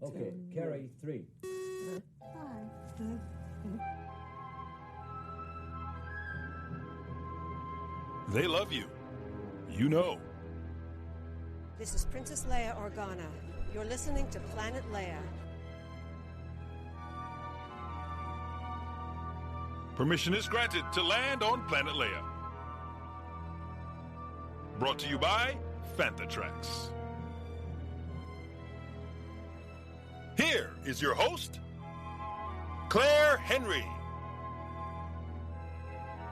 Okay, carry 3. They love you. You know. This is Princess Leia Organa. You're listening to Planet Leia. Permission is granted to land on Planet Leia. Brought to you by Fanthatrax. Here is your host, Clair Henry.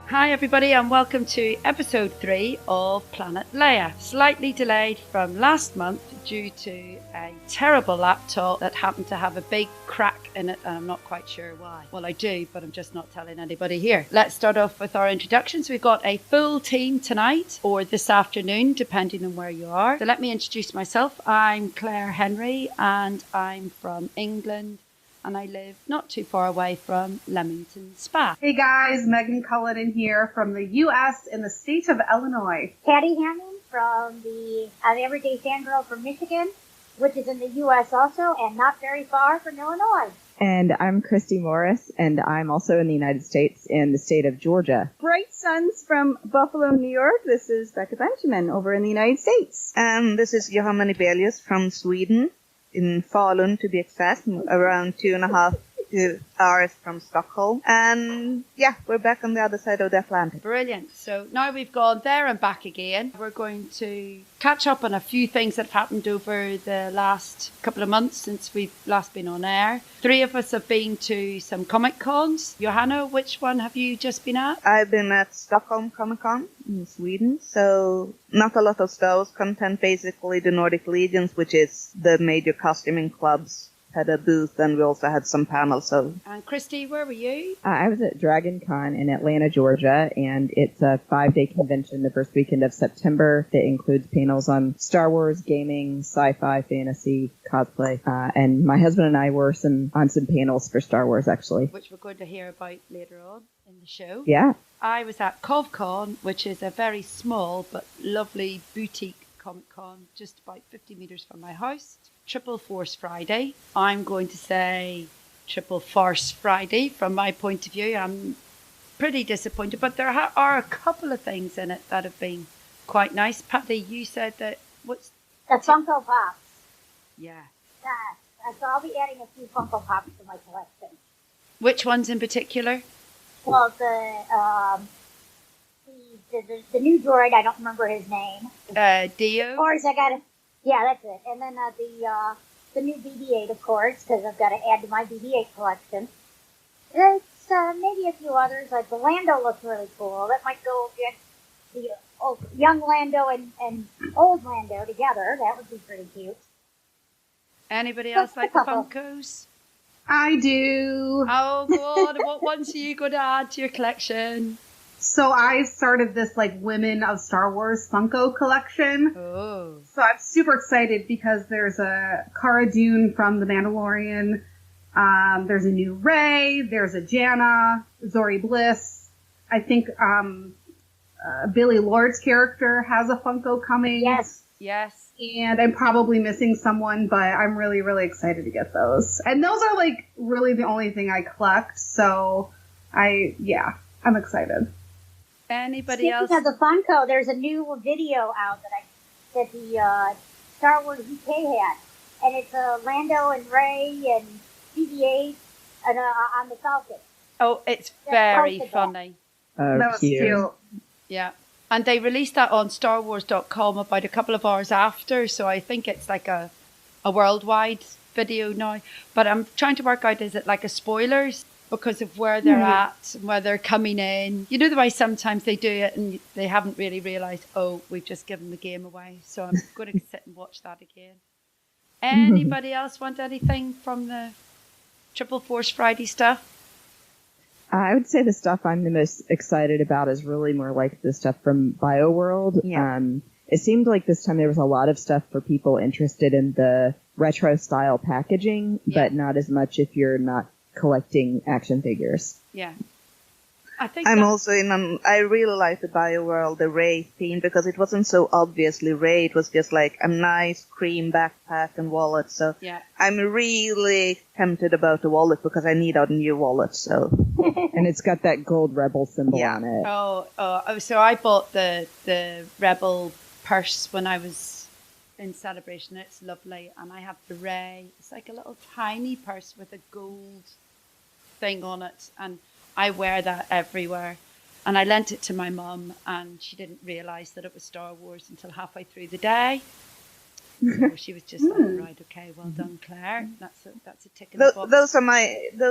Hi everybody and welcome to episode 3 of Planet Leia. Slightly delayed from last month due to a terrible laptop that happened to have a big crack in it and I'm not quite sure why. Well, I do, but I'm just not telling anybody here. Let's start off with our introductions. We've got a full team tonight or this afternoon depending on where you are. So let me introduce myself. I'm Clair Henry and I'm from England. And I live not too far away from Leamington Spa. Hey guys, Megan Cullinan here from the U.S. in the state of Illinois. Patty Hammond from the Everyday Fangirl from Michigan, which is in the U.S. also, and not very far from Illinois. And I'm Christy Morris, and I'm also in the United States in the state of Georgia. Bright Suns from Buffalo, New York. This is Becca Benjamin over in the United States. And this is Johanna from Sweden. In Falun, to be exact, around 2.5 hours from Stockholm. And yeah, we're back on the other side of the Atlantic. Brilliant. So now we've gone there and back again. We're going to catch up on a few things that have happened over the last couple of months since we've last been on air. 3 of us have been to some Comic Cons. Johanna, which one have you just been at? I've been at Stockholm Comic Con in Sweden, so not a lot of Star Wars content, basically the Nordic Legions, which is the major costuming clubs, had a booth, and we also had some panels. So. And Christy, where were you? I was at Dragon Con in Atlanta, Georgia, and it's a 5-day convention the first weekend of September that includes panels on Star Wars, gaming, sci-fi, fantasy, cosplay, and my husband and I were on some panels for Star Wars, actually. Which we're going to hear about later on in the show. Yeah. I was at CovCon, which is a very small but lovely boutique Comic Con just about 50 metres from my house. Triple Force Friday. I'm going to say Triple Farce Friday from my point of view. I'm pretty disappointed, but there are a couple of things in it that have been quite nice. Patty, you said that what's... The Funko Pops. Yeah. So I'll be adding a few Funko Pops to my collection. Which ones in particular? Well, the new droid, I don't remember his name. Dio? Of course, I got it. Yeah, that's it. And then the new BB-8, of course, because I've got to add to my BB-8 collection. There's maybe a few others, like the Lando looks really cool. That might go get the young Lando and old Lando together. That would be pretty cute. Anybody else like the Funkos? I do. Oh, God. What ones are you going to add to your collection? So I started this Women of Star Wars Funko collection. Oh. So I'm super excited because there's a Cara Dune from The Mandalorian. There's a new Rey. There's a Janna, Zori Bliss. I think Billy Lord's character has a Funko coming. Yes. And I'm probably missing someone, but I'm really, really excited to get those. And those are really the only thing I collect. So I'm excited. Anybody else? Speaking of the Funko, there's a new video out that the Star Wars UK had, and it's Lando and Rey and BB-8 and on the Falcon. Oh, it's very funny. Oh, that was cute. Yeah, and they released that on StarWars.com about a couple of hours after, so I think it's like a worldwide video now. But I'm trying to work out, is it like a spoilers? Because of where they're at, where they're coming in. You know the way sometimes they do it and they haven't really realised, we've just given the game away. So I'm going to sit and watch that again. Anybody else want anything from the Triple Force Friday stuff? I would say the stuff I'm the most excited about is really more like the stuff from BioWorld. Yeah. It seemed like this time there was a lot of stuff for people interested in the retro style packaging, but not as much if you're not collecting action figures. Yeah. I think I'm also I really like the BioWorld, the Rey theme, because it wasn't so obviously Rey. It was just like a nice cream backpack and wallet. So yeah. I'm really tempted about the wallet because I need a new wallet. So And it's got that gold rebel symbol on it. Oh, so I bought the Rebel purse when I was in Celebration. It's lovely. And I have the Rey. It's like a little tiny purse with a gold thing on it. And I wear that everywhere. And I lent it to my mum, and she didn't realise that it was Star Wars until halfway through the day. So she was just like, right, okay, well done, Claire. That's a tick in the box. those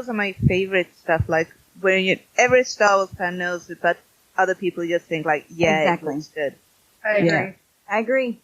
are my favorite stuff. Like when every Star Wars fan knows it, but other people just think like, yeah, Exactly. it looks good. I agree. Yeah. I agree.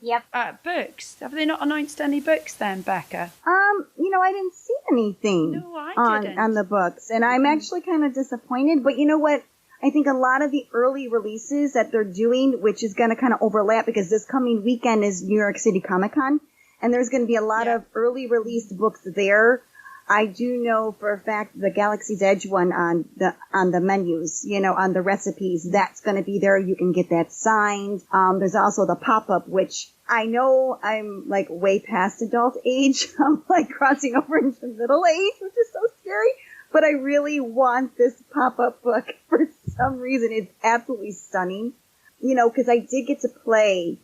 Yep. Books. Have they not announced any books then, Becca? I didn't see anything No, I didn't. on the books, and I'm actually kind of disappointed. But you know what? I think a lot of the early releases that they're doing, which is going to kind of overlap because this coming weekend is New York City Comic Con, and there's going to be a lot of early released books there. I do know for a fact the Galaxy's Edge one on the menus, on the recipes, that's going to be there. You can get that signed. There's also the pop-up, which I know I'm like way past adult age. I'm like crossing over into middle age, which is so scary. But I really want this pop-up book for some reason. It's absolutely stunning. Because I did get to play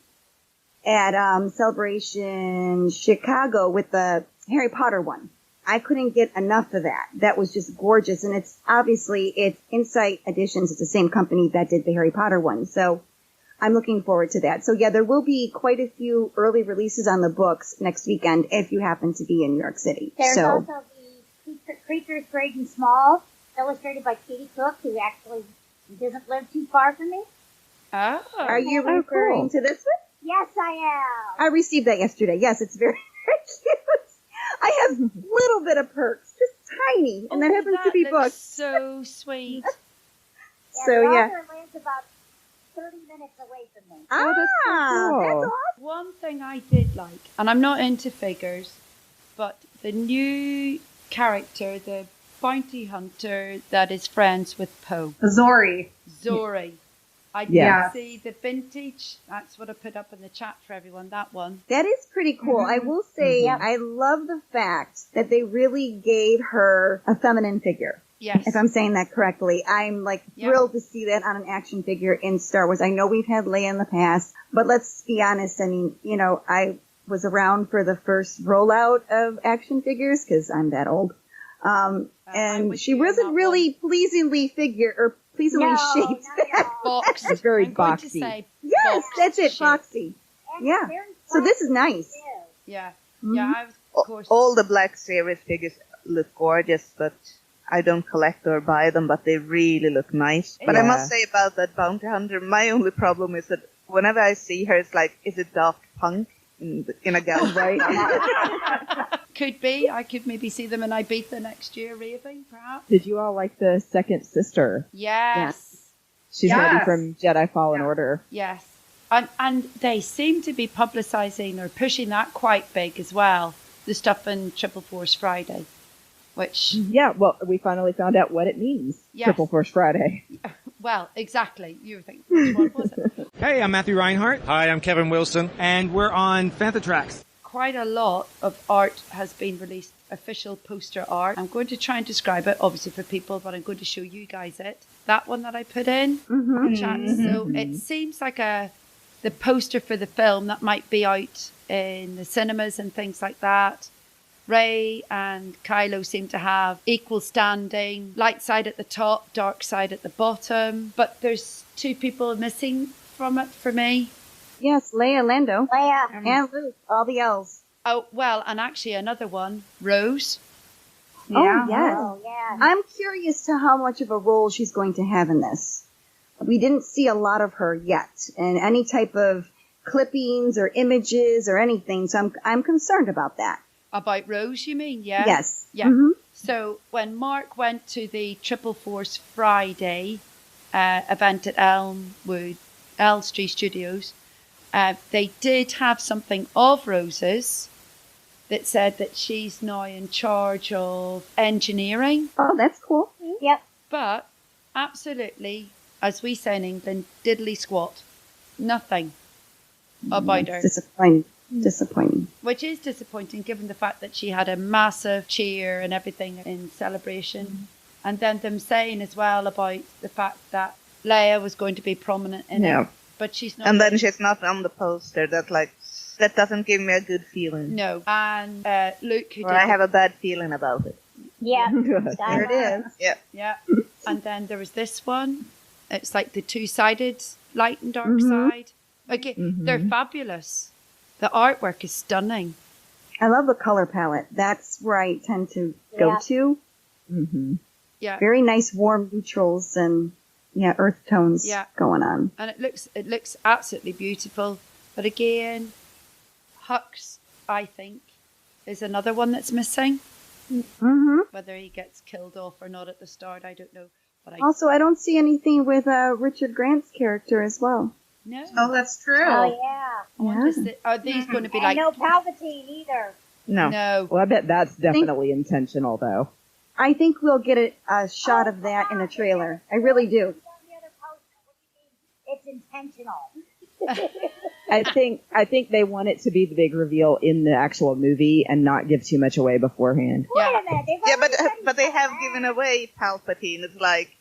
at Celebration Chicago with the Harry Potter one. I couldn't get enough of that. That was just gorgeous. And it's Insight Editions. It's the same company that did the Harry Potter one. So I'm looking forward to that. So yeah, there will be quite a few early releases on the books next weekend if you happen to be in New York City. There's also the Creatures Great and Small, illustrated by Katie Cook, who actually doesn't live too far from me. Oh. Are you referring to this one? Yes, I am. I received that yesterday. Yes, it's very, very cute. I have a little bit of perks, just tiny, and that happens to be books. So sweet. So, the yeah. author lives about 30 minutes away from me. That's awesome. One thing I did like, and I'm not into figures, but the new character, the bounty hunter that is friends with Poe. Zori. I did Yeah. see the vintage. That's what I put up in the chat for everyone, that one. That is pretty cool. I will say, I love the fact that they really gave her a feminine figure. Yes. If I'm saying that correctly. I'm thrilled to see that on an action figure in Star Wars. I know we've had Leia in the past, but let's be honest. I mean, I was around for the first rollout of action figures because I'm that old. And she wasn't really pleasingly shaped. Box. It's very I'm going to boxy. say Yes, that's it, shape. boxy. And Yeah. very So this is nice. too. Yeah. Mhm. Yeah, I was, of course. All the Black Series figures look gorgeous, but I don't collect or buy them, but they really look nice. But I Yeah. must say about that bounty hunter, my only problem is that whenever I see her, it's like, is it Daft Punk in a gown? Right? Could be. I could maybe see them in Ibiza next year, raving, perhaps. Did you all like the second sister? Yes. She's Yes. ready from Jedi Fallen Order. Yes. And they seem to be publicising or pushing that quite big as well, the stuff in Triple Force Friday, which, Yeah, well, we finally found out what it means. Yes. Triple Force Friday. well, exactly. You were thinking, which one was it? Hey, I'm Matthew Reinhardt. Hi, I'm Kevin Wilson. And we're on Fantha Tracks. Quite a lot of art has been released, official poster art. I'm going to try and describe it, obviously for people, but I'm going to show you guys it. That one that I put in the chat. So it seems like the poster for the film that might be out in the cinemas and things like that. Rey and Kylo seem to have equal standing, light side at the top, dark side at the bottom. But there's two people missing from it for me. Yes, Leia, Lando, Leia. and Luke, all the L's. Oh, well, and actually another one, Rose. Oh, yes. Oh, yeah. I'm curious to how much of a role she's going to have in this. We didn't see a lot of her yet, and any type of clippings or images or anything, so I'm concerned about that. About Rose, you mean? Yeah. Yes. Yeah. Mhm. So when Mark went to the Triple Force Friday event at Elstree Studios, they did have something of Rose's that said that she's now in charge of engineering. Oh, that's cool. Yep. But absolutely, as we say in England, diddly squat. Nothing about her. Disappointing. Which is disappointing given the fact that she had a massive cheer and everything in celebration. And then them saying as well about the fact that Leia was going to be prominent in it. But she's not. And then she's not on the poster. That doesn't give me a good feeling. No. And Luke, who or I have a bad feeling about it. Yeah. There it is. Yeah. Yeah. And then there was this one. It's like the two-sided light and dark side. Okay, they're fabulous. The artwork is stunning. I love the color palette. That's where I tend to go to. Mm-hmm. Yeah. Very nice warm neutrals and earth tones going on. And it looks absolutely beautiful. But again, Hux, I think, is another one that's missing. Mm-hmm. Whether he gets killed off or not at the start, I don't know. But Also, I don't see anything with Richard Grant's character as well. No. Oh, that's true. Oh, yeah. Are these going to be and like... no Palpatine either. No. Well, I bet that's definitely intentional, though. I think we'll get a shot of that in the trailer. I really do. It's intentional. I think they want it to be the big reveal in the actual movie and not give too much away beforehand. Wait a minute. Yeah, but they have given away Palpatine. It's like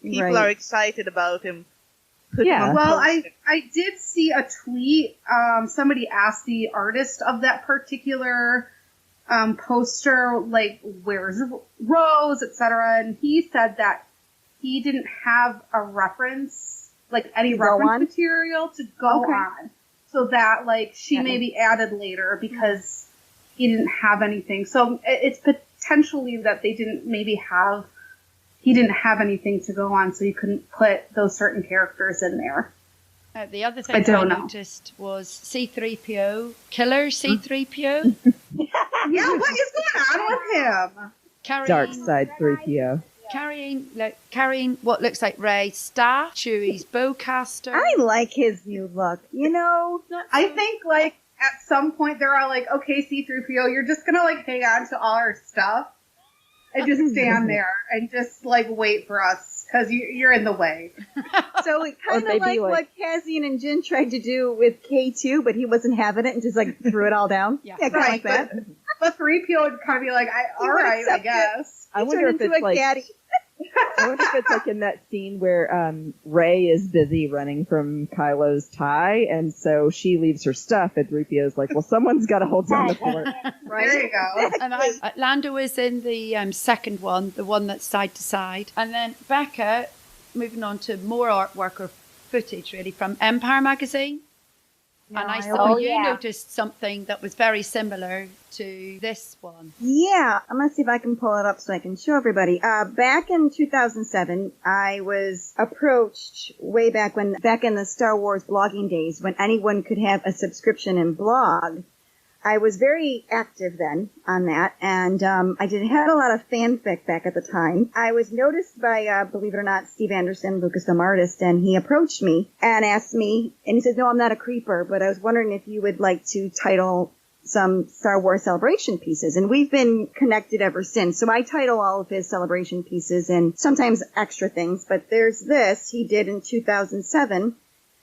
people are excited about him. Well, I did see a tweet. Somebody asked the artist of that particular poster, like, where's Rose, etc., and he said that he didn't have a reference, like any reference material to go on, so that like she may be added later because he didn't have anything. So it's potentially that they didn't maybe have. He didn't have anything to go on, so you couldn't put those certain characters in there. The other thing I noticed was C-3PO, killer C-3PO. Yeah, what is going on with him? Dark side 3PO. Carrying what looks like Rey's staff, Chewie's bowcaster. I like his new look. I think like at some point they're all like, okay, C-3PO, you're just gonna like hang on to all our stuff and just stand there and just like wait for us because you're in the way. So it kind of like what Cassian and Jin tried to do with K2, but he wasn't having it and just like threw it all down. Yeah, kind of like that. But 3PO would kind of be like, all right, I guess. I wonder if it's like. I wonder if it's like in that scene where Rey is busy running from Kylo's tie, and so she leaves her stuff, and 3PO's like, well, someone's got to hold down the fort. Right. There you go. And Lando is in the second one, the one that's side to side. And then Becca, moving on to more artwork or footage, really, from Empire magazine. And I saw you noticed something that was very similar to this one. Yeah, I'm going to see if I can pull it up so I can show everybody. Back in 2007, I was approached way back in the Star Wars blogging days when anyone could have a subscription and blog. I was very active then on that, and I had a lot of fanfic back at the time. I was noticed by, believe it or not, Steve Anderson, Lucasfilm artist, and he approached me and asked me, and he said, no, I'm not a creeper, but I was wondering if you would like to title some Star Wars Celebration pieces, and we've been connected ever since. So I title all of his Celebration pieces and sometimes extra things, but there's this he did in 2007,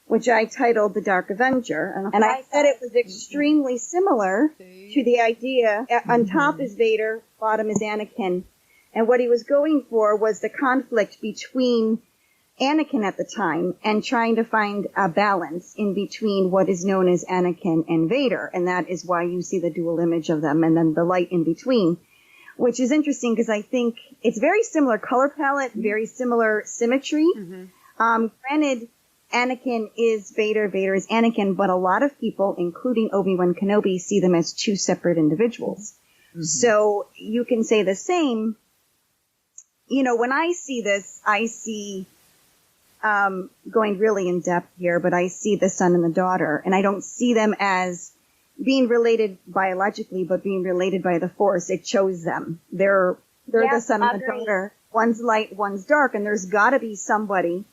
which I titled The Dark Avenger. And I said it was extremely similar to the idea. On top is Vader, bottom is Anakin. And what he was going for was the conflict between Anakin at the time and trying to find a balance in between what is known as Anakin and Vader. And that is why you see the dual image of them and then the light in between, which is interesting because I think it's very similar color palette, very similar symmetry. Granted, Anakin is Vader, Vader is Anakin, but a lot of people, including Obi-Wan Kenobi, see them as two separate individuals. So you can say the same. When I see this, I see, going really in depth here, but I see the son and the daughter, and I don't see them as being related biologically, but being related by the Force. It chose them. They're the son and the daughter. One's light, one's dark, and there's gotta be somebody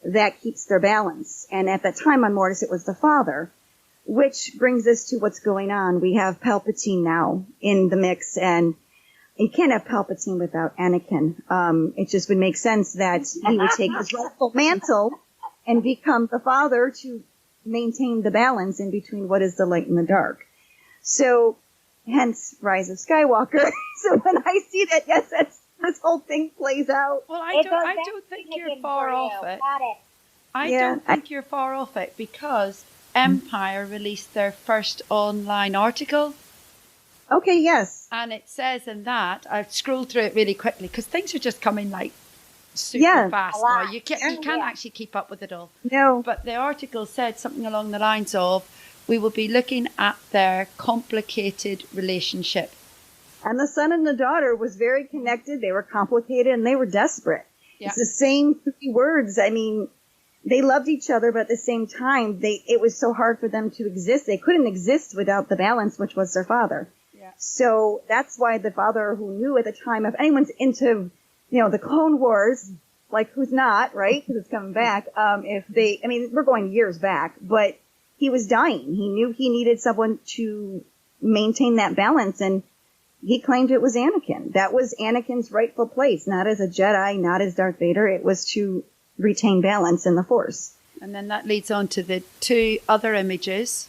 that keeps their balance. And at that time on Mortis, it was the father, which brings us to what's going on. We have Palpatine now in the mix, and you can't have Palpatine without Anakin. It just would make sense that he would take his rightful mantle and become the father to maintain the balance in between what is the light and the dark. So, hence Rise of Skywalker. So when I see that, yes, this whole thing plays out. Well, I don't think you're far off it. I don't think you're far off it because Empire released their first online article. Okay, yes. And it says in that, I've scrolled through it really quickly because things are just coming like super fast now. You can't actually keep up with it all. No. But the article said something along the lines of, we will be looking at their complicated relationship. And the son and the daughter was very connected. They were complicated and they were desperate. Yeah. It's the same 3 words. I mean, they loved each other, but at the same time, it was so hard for them to exist. They couldn't exist without the balance, which was their father. Yeah. So that's why the father who knew at the time, if anyone's into, the Clone Wars, like who's not, right? Because it's coming back. We're going years back, but he was dying. He knew he needed someone to maintain that balance, and he claimed it was Anakin. That was Anakin's rightful place, not as a Jedi, not as Darth Vader. It was to retain balance in the Force. And then that leads on to the 2 other images,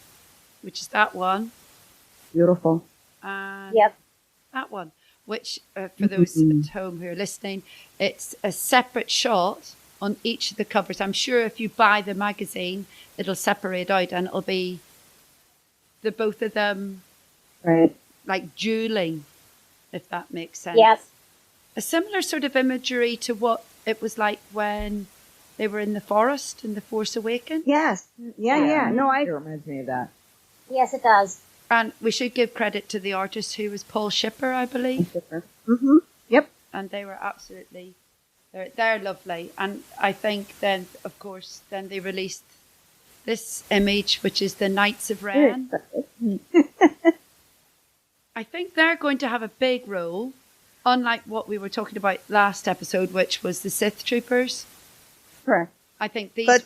which is that one. Beautiful. And that one, which for those at home who are listening, it's a separate shot on each of the covers. I'm sure if you buy the magazine, it'll separate out and it'll be the both of them, right, like dueling, if that makes sense. Yes. A similar sort of imagery to what it was like when they were in the forest in The Force Awakens. Yes. Yeah. No, It reminds me of that. Yes, it does. And we should give credit to the artist who was Paul Shipper, I believe. Mm-hmm. Yep. And they were absolutely, they're lovely. And I think then, of course, then they released this image, which is the Knights of Ren. I think they're going to have a big role, unlike what we were talking about last episode, which was the Sith Troopers. Correct. I think these... But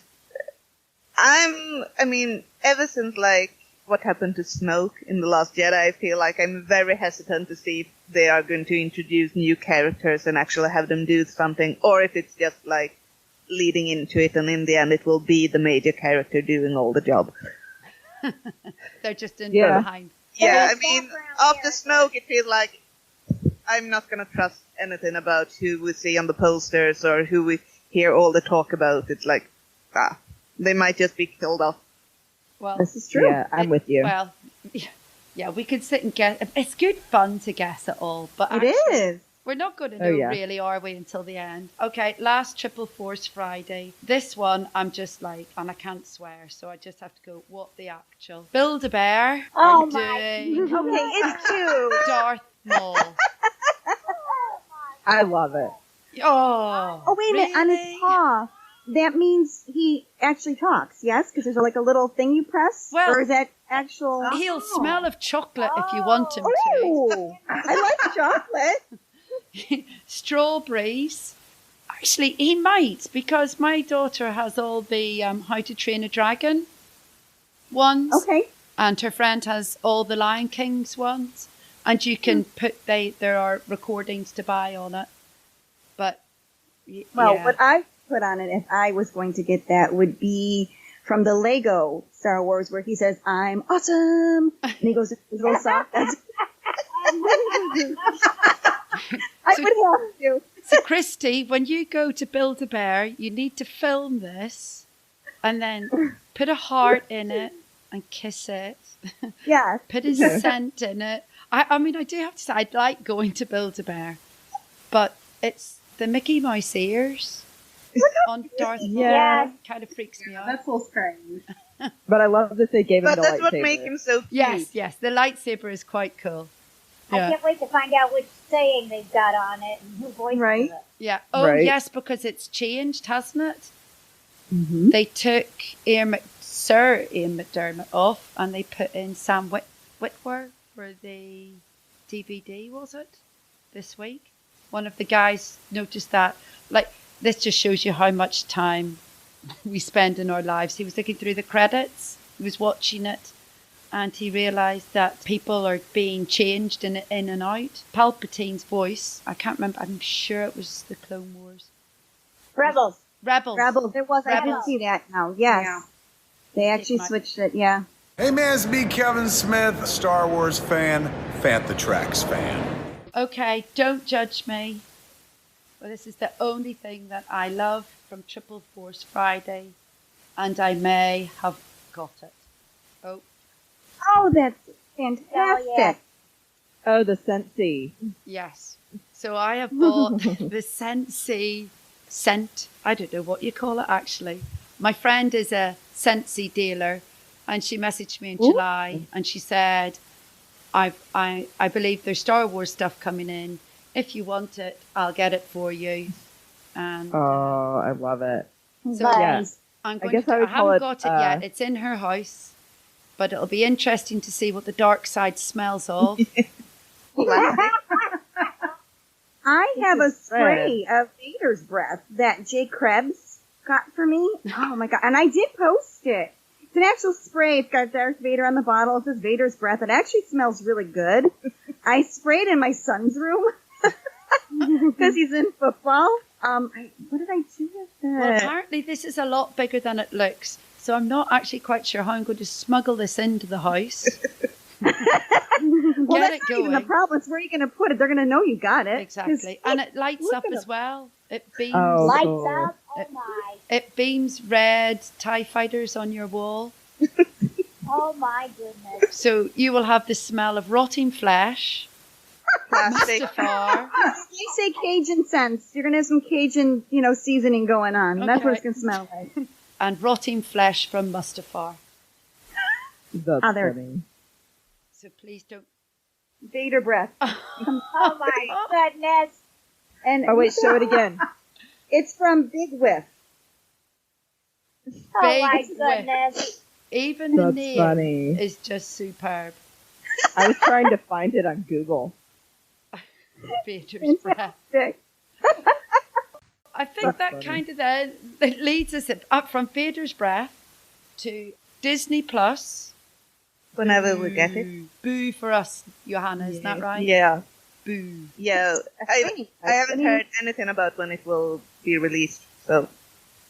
ever since what happened to Snoke in The Last Jedi, I feel like I'm very hesitant to see if they are going to introduce new characters and actually have them do something, or if it's just leading into it and in the end it will be the major character doing all the job. They're just in behind. Yeah, after Snoke, it feels like I'm not going to trust anything about who we see on the posters or who we hear all the talk about. It's like, they might just be killed off. Well, this is true. Yeah, I'm with you. Well, yeah, we could sit and guess. It's good fun to guess it all, but it is. We're not going to know, really, are we, until the end? Okay, last Triple Force Friday. This one, I'm just like, and I can't swear, so I just have to go, what the actual? Build-A-Bear. Oh, Okay, it's cute. Darth Maul. I love it. Oh, wait a minute, on his paw. That means he actually talks, yes? Because there's a little thing you press? Well, or is that actual... He'll smell of chocolate if you want him to. Oh, I like chocolate. Strawberries. Actually, he might, because my daughter has all the How to Train a Dragon ones. Okay. And her friend has all the Lion King's ones. And you can there are recordings to buy on it. But, what I put on it if I was going to get that would be from the Lego Star Wars where he says, "I'm awesome." And he goes, his little sock. I would have to. So, Christy, when you go to Build-A-Bear, you need to film this and then put a heart in it and kiss it. Yeah. Put a scent in it. I do have to say, I'd like going to Build-A-Bear, but it's the Mickey Mouse ears on Darth Maul kind of freaks me out. That's so strange. But I love that they gave him the lightsaber. But that's what makes him so cute. Yes, the lightsaber is quite cool. I can't wait to find out which saying they've got on it and who voiced it. Yeah. Oh, yes, because it's changed, hasn't it? Mm-hmm. They took Sir Ian McDermott off and they put in Sam Witwer for the DVD, was it? This week? One of the guys noticed that. This just shows you how much time we spend in our lives. He was looking through the credits. He was watching it. and he realised that people are being changed in and out. Palpatine's voice, I can't remember, I'm sure it was the Clone Wars. Rebels. Rebels. There was. I did see that now. Yes. Yeah. They actually switched it. Yeah. Hey man, it's me, Kevin Smith, a Star Wars fan, Fantha Tracks fan. Okay, don't judge me. Well, this is the only thing that I love from Triple Force Friday, and I may have got it. Oh. Oh, that's fantastic. yeah. Oh, the Sensi. Yes. So I have bought the Sensi scent. I don't know what you call it, actually. My friend is a Sensi dealer, and she messaged me in July, and she said, I believe there's Star Wars stuff coming in. If you want it, I'll get it for you. And Oh, I love it. so Yes. I'm going I guess to, I would call haven't it, got it yet. It's in her house, but it'll be interesting to see what the dark side smells of. I have a spray of Vader's breath that Jay Krebs got for me. Oh my god! And I did post it. It's an actual spray. It's got Darth Vader on the bottle. It says Vader's breath. It actually smells really good. I sprayed in my son's room because he's in football. What did I do with it? Well, apparently this is a lot bigger than it looks, so I'm not actually quite sure how I'm going to smuggle this into the house. Well, Get that's it not even going. the problem. It's where you're going to put it. They're going to know you got it. Exactly. And it lights look up at as it. well. It beams. Oh, Lights cool. up. Oh my. It beams red TIE fighters on your wall. Oh my goodness. So you will have the smell of rotting flesh, Plastic. Mustafar. You say Cajun scents. You're going to have some Cajun, seasoning going on. That's what it's Okay. going to smell like. and rotting flesh from Mustafar. That's Other- funny. So please don't. Vader breath. Oh my goodness. And Oh, wait, show it again. It's from Big Whiff. Oh my Big whiff. goodness. Even the That's name funny. is just superb. I was trying to find it on Google. Vader's breath. Fantastic. I think That's that funny. kind of then it leads us up from Vader's breath to Disney Plus. Whenever we get it. Boo for us, Johanna, isn't that right? Yeah. Boo. Yeah. I haven't heard anything about when it will be released, so.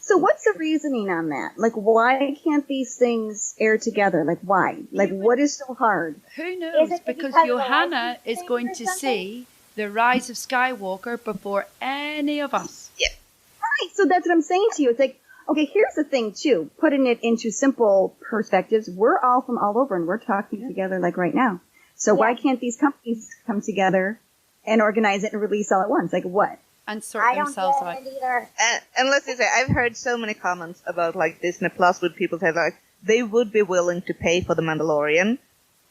So what's the reasoning on that? Like, why can't these things air together? Like, why? Like, what is so hard? Who knows? Is it Because because of the Johanna is licensing going or to something? see the rise of Skywalker before any of us. Right. So that's what I'm saying to you. It's like, okay, here's the thing too. Putting it into simple perspectives, we're all from all over and we're talking together like right now. So why can't these companies come together and organize it and release all at once? Like what? And sort I don't themselves get out. it either. And let's just say, I've heard so many comments about like Disney Plus with people say like, they would be willing to pay for The Mandalorian,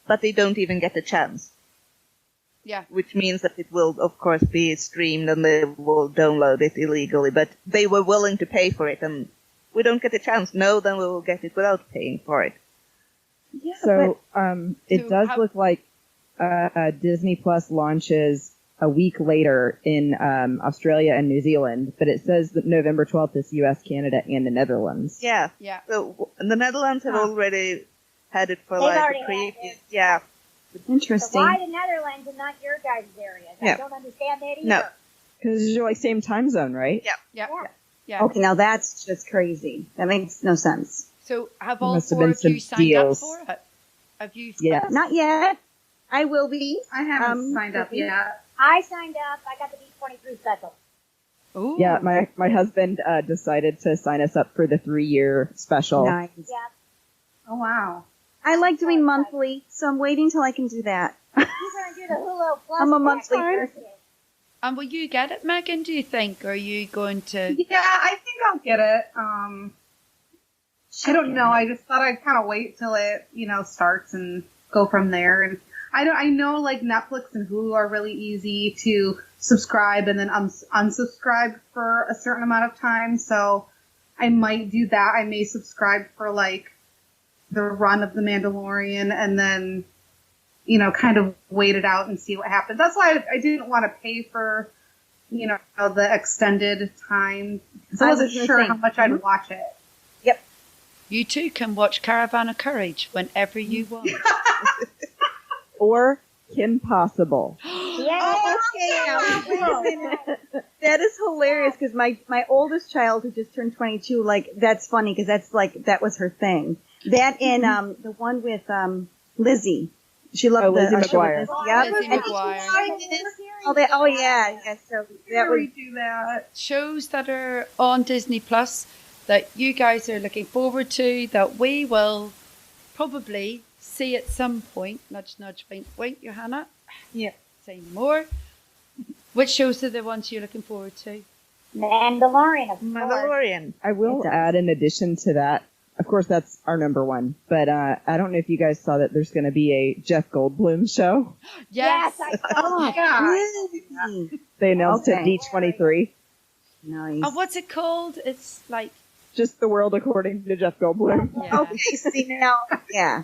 but they don't even get a chance. Yeah. Which means that it will, of course, be streamed and they will download it illegally, but they were willing to pay for it and we don't get a chance. No, then we will get it without paying for it. Yeah. So, it So does how- look like Disney Plus launches a week later in Australia and New Zealand, but it says that November 12th is US, Canada, and the Netherlands. Yeah. Yeah. So the Netherlands have already had it for They've like already a had previous, it. yeah. So Interesting. why the Netherlands and not your guys' areas? I Yeah. don't understand that either. No. Because you're like same time zone, right? Yeah. Yeah. Yeah. Yeah. Okay, now that's just crazy. That makes no sense. So have There all must have four been of you some signed deals. up for it? Have you? Yeah. Not yet. I will be. I haven't signed up yet. I signed up. I got the D23 special. Ooh. Yeah, my husband decided to sign us up for the 3-year special. Nice. Yeah. Oh wow. I like doing monthly, so I'm waiting till I can do that. You're going to do the Hulu Plus. I'm a pack monthly first. person. And will you get it, Megan, do you think? Or are you going to... Yeah, I think I'll get it. I don't know. I just thought I'd kind of wait till it, starts and go from there. And I know like Netflix and Hulu are really easy to subscribe and then unsubscribe for a certain amount of time. So I might do that. I may subscribe for like the run of The Mandalorian and then, kind of wait it out and see what happens. That's why I didn't want to pay for, the extended time. Because I I was wasn't gonna sure say, how much I'd watch it. You too can watch Caravan of Courage whenever you want. Or Kim Possible. Yeah. That is hilarious because my oldest child who just turned 22, like, that's funny because that's like, that was her thing. That and, the one with, Lizzie. She loved Lizzie the show with McGuire. Lizzie. Yep. Lizzie And McGuire. oh, yeah. So that was, do that. Shows that are on Disney Plus that you guys are looking forward to, that we will probably see at some point. Nudge, nudge, wink, wink, Johanna. Yeah. Say more. Which shows are the ones you're looking forward to? Mandalorian, of course. Mandalorian. I will add in addition to that, of course that's our number one, but I don't know if you guys saw that there's going to be a Jeff Goldblum show. Yes. I saw oh, that. really? They announced Okay. at D23. Nice. Oh, what's it called? It's like... Just the world according to Jeff Goldblum. Yeah, Okay, see now, yeah.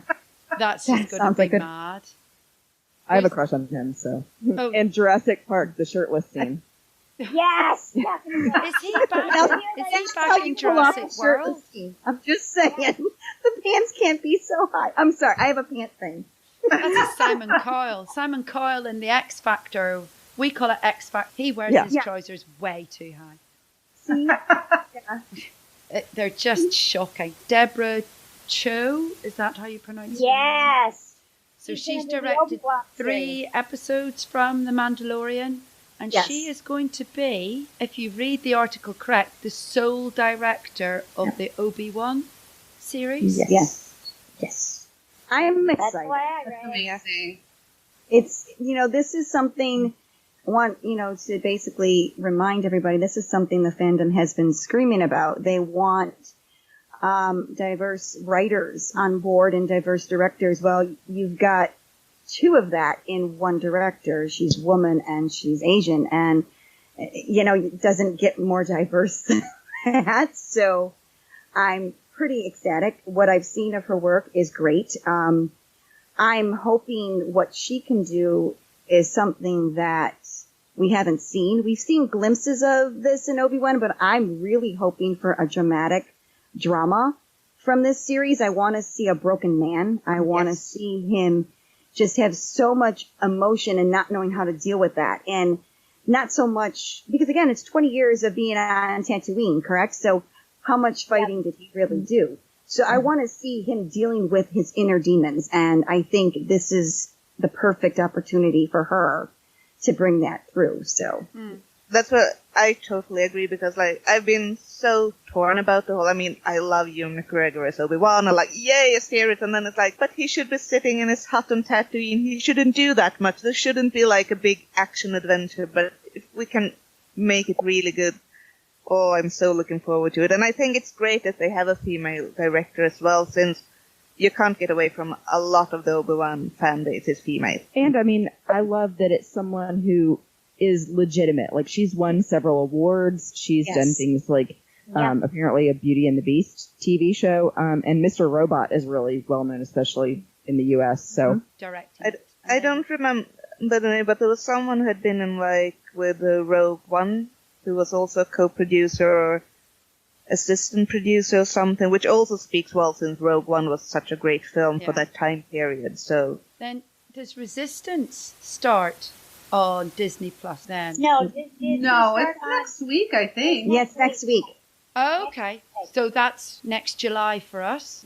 that's That just going to sounds be like a- mad. I have a crush on him, so. Oh. And Jurassic Park, the shirtless scene. Yes, definitely. Is he back? Is he back in Jurassic World? I'm just saying, the pants can't be so high. I'm sorry, I have a pant thing. That's a Simon Cowell. Simon Cowell in the X Factor. We call it X Factor. He wears Yeah. his trousers way too high. See? They're just shocking. Deborah Cho, is that how you pronounce it? Yes. So She's she's gonna do the directed Obi-Wan 3 episodes from The Mandalorian. And Yes. she is going to be, if you read the article correct, the sole director of the Obi-Wan series. Yes. I'm That's excited. why I read it. Amazing. It's, this is something I want, to basically remind everybody, this is something the fandom has been screaming about. They want diverse writers on board and diverse directors. Well, you've got 2 of that in one director. She's woman and she's Asian, and it doesn't get more diverse than that. So I'm pretty ecstatic. What I've seen of her work is great. I'm hoping what she can do is something that we haven't seen. We've seen glimpses of this in Obi-Wan, but I'm really hoping for a dramatic drama from this series. I want to see a broken man. I want to see him just have so much emotion and not knowing how to deal with that. And not so much, because again, it's 20 years of being on Tatooine, correct? So how much fighting did he really do? So I want to see him dealing with his inner demons. And I think this is the perfect opportunity for her to bring that through. So That's what I totally agree, because I've been so torn about the whole, I love Ewan McGregor as Obi-Wan, I'm like, yay, it's here, and then it's like, but he should be sitting in his hut on Tatooine, he shouldn't do that much, this shouldn't be like a big action adventure, but if we can make it really good, I'm so looking forward to it. And I think it's great that they have a female director as well, since you can't get away from a lot of the Obi-Wan fan base is female. And I love that it's someone who is legitimate. Like, she's won several awards. She's done things like, apparently a Beauty and the Beast TV show. And Mr. Robot is really well known, especially in the US. So Directing. I don't remember the name, but there was someone who had been in with Rogue One, who was also a co-producer or assistant producer or something, which also speaks well, since Rogue One was such a great film for that time period. So Then does Resistance start on Disney Plus then? No, it's next week, I think. yes, next week. Oh, okay. So that's next July for us.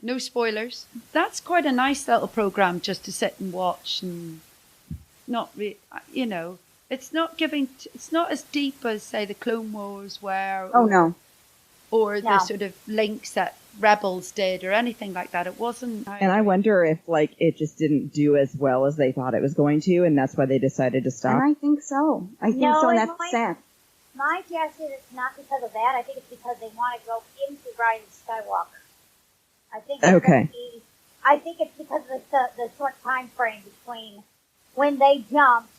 No spoilers. That's quite a nice little program just to sit and watch, and not it's not as deep as, say, the Clone Wars were. Oh, no. Or the sort of links that Rebels did or anything like that. It wasn't. And I wonder if it just didn't do as well as they thought it was going to, and that's why they decided to stop. And I think so. And that's sad. My guess is it's not because of that. I think it's because they want to go into Rise of Skywalker. I think it's because of the short time frame between when they jumped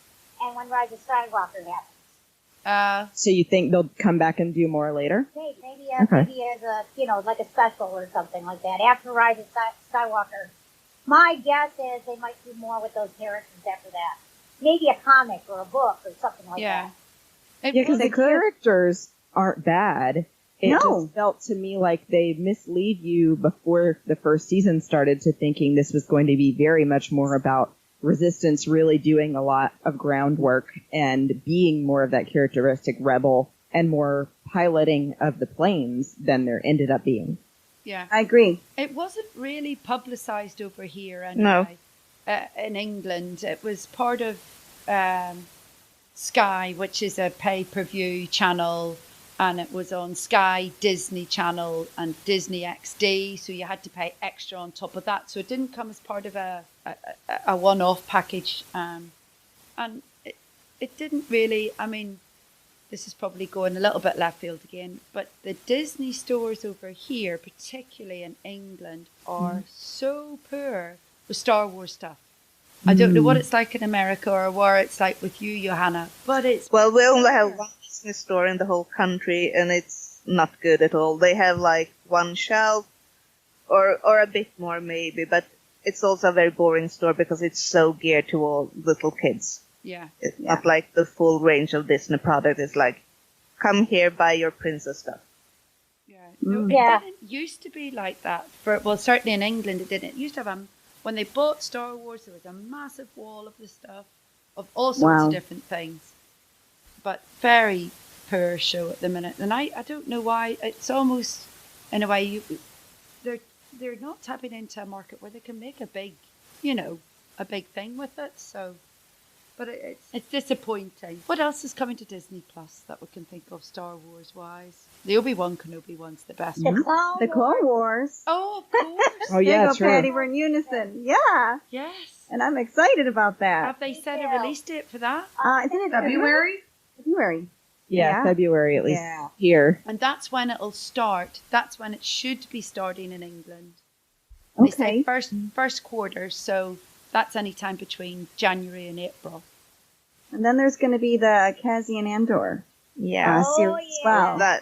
and when Rise of Skywalker happened. So you think they'll come back and do more later? Maybe as a like a special or something like that after Rise of Skywalker. My guess is they might do more with those characters after that. Maybe a comic or a book or something like that. Yeah, because the characters aren't bad, It No. just felt to me like they mislead you before the first season started to thinking this was going to be very much more about Resistance really doing a lot of groundwork and being more of that characteristic rebel and more piloting of the planes than there ended up being. Yeah. I agree. It wasn't really publicised over here anyway. In England, it was part of Sky, which is a pay-per-view channel, and it was on Sky, Disney Channel, and Disney XD, so you had to pay extra on top of that. So it didn't come as part of a one-off package, and it didn't really, I mean, this is probably going a little bit left field again, but the Disney stores over here, particularly in England, are so poor with Star Wars stuff. I don't know what it's like in America or where it's like with you, Johanna, but it's... Well, we only have one Disney store in the whole country, and it's not good at all. They have like one shelf, or a bit more maybe, but it's also a very boring store because it's so geared to all little kids. Yeah. It's not like the full range of Disney product. It's like, come here, buy your princess stuff. Yeah. No, it didn't used to be like that. Well, certainly in England it didn't. It used to have when they bought Star Wars, there was a massive wall of the stuff, of all sorts of different things. But very poor show at the minute. And I don't know why. It's almost, in a way, they're not tapping into a market where they can make a big thing with it. So, but it's disappointing. What else is coming to Disney Plus that we can think of Star Wars wise? The Obi-Wan Kenobi one's the best one. The Clone Wars. Oh, of course. Oh, yeah, There you go, true. Patty. We're in unison. Yeah. Yes. And I'm excited about that. Have they set a release date for that? Isn't it February? February. Yeah, February at least here. And that's when it'll start. That's when it should be starting in England. They say first quarter, so that's any time between January and April. And then there's going to be the Cassian Andor series as well.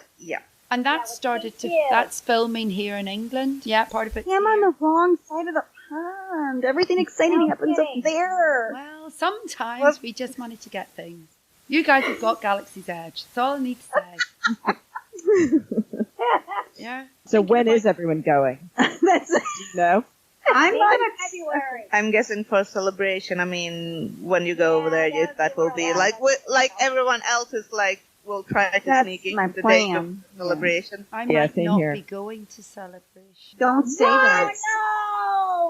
And that's that's filming here in England. Yeah, part of it. I'm on the wrong side of the pond. Everything exciting happens up there. Well, sometimes we just manage to get things. You guys have got Galaxy's Edge. That's all I need to say. Yeah. So when is everyone going? That's No. I'm on February. I'm guessing for celebration. I mean, when you go over there, that will be like everyone else is like, will try to sneak in the day of celebration. I might not be going to celebration. Don't say that.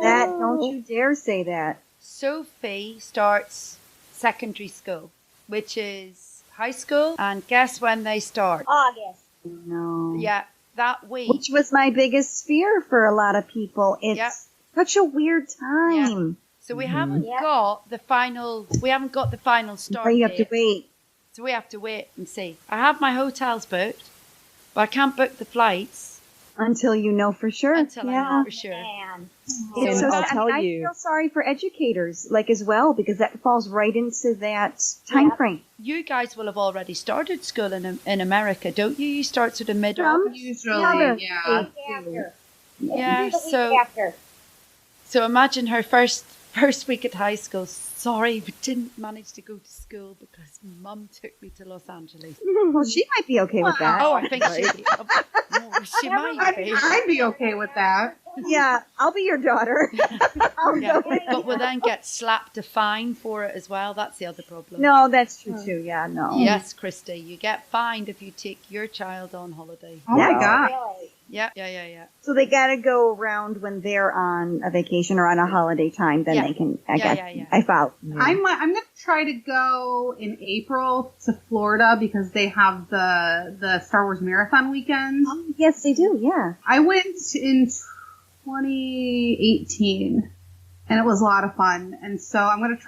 No! Don't you dare say that. Sophie starts secondary school, which is high school, and guess when they start? August. No. Yeah, that week. Which was my biggest fear for a lot of people. It's such a weird time. Yeah. So we haven't got the final. We haven't got the final start. But you have to wait. So we have to wait and see. I have my hotels booked, but I can't book the flights until you know for sure. Until I know for sure. It's so I'll sad. tell I you. feel sorry for educators, as well, because that falls right into that time frame. You guys will have already started school in America, don't you? You start sort of mid-August. Usually, Yeah. So imagine her first week at high school. Sorry, we didn't manage to go to school because Mum took me to Los Angeles. Well, she might be okay with that. Oh, I think she might be. I'd be okay with that. Yeah, I'll be your daughter. But we'll then get slapped a fine for it as well. That's the other problem. No, that's true too. Yeah, no. Yes, Christy, you get fined if you take your child on holiday. Oh my God. Yeah. So they got to go around when they're on a vacation or on a holiday time. Then they can. I follow. I'm going to try to go in April to Florida because they have the Star Wars Marathon weekend. Oh, yes, they do. Yeah. I went in 2018 and it was a lot of fun. And so I'm going to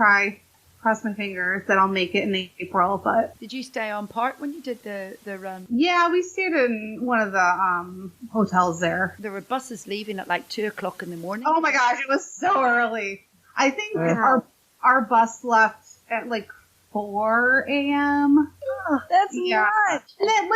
cross my fingers that I'll make it in April. But did you stay on park when you did the run? Yeah, we stayed in one of the hotels there. There were buses leaving at like 2:00 in the morning. Oh my gosh, it was so early. I think our bus left at like 4 a.m. Oh, that's much. And then,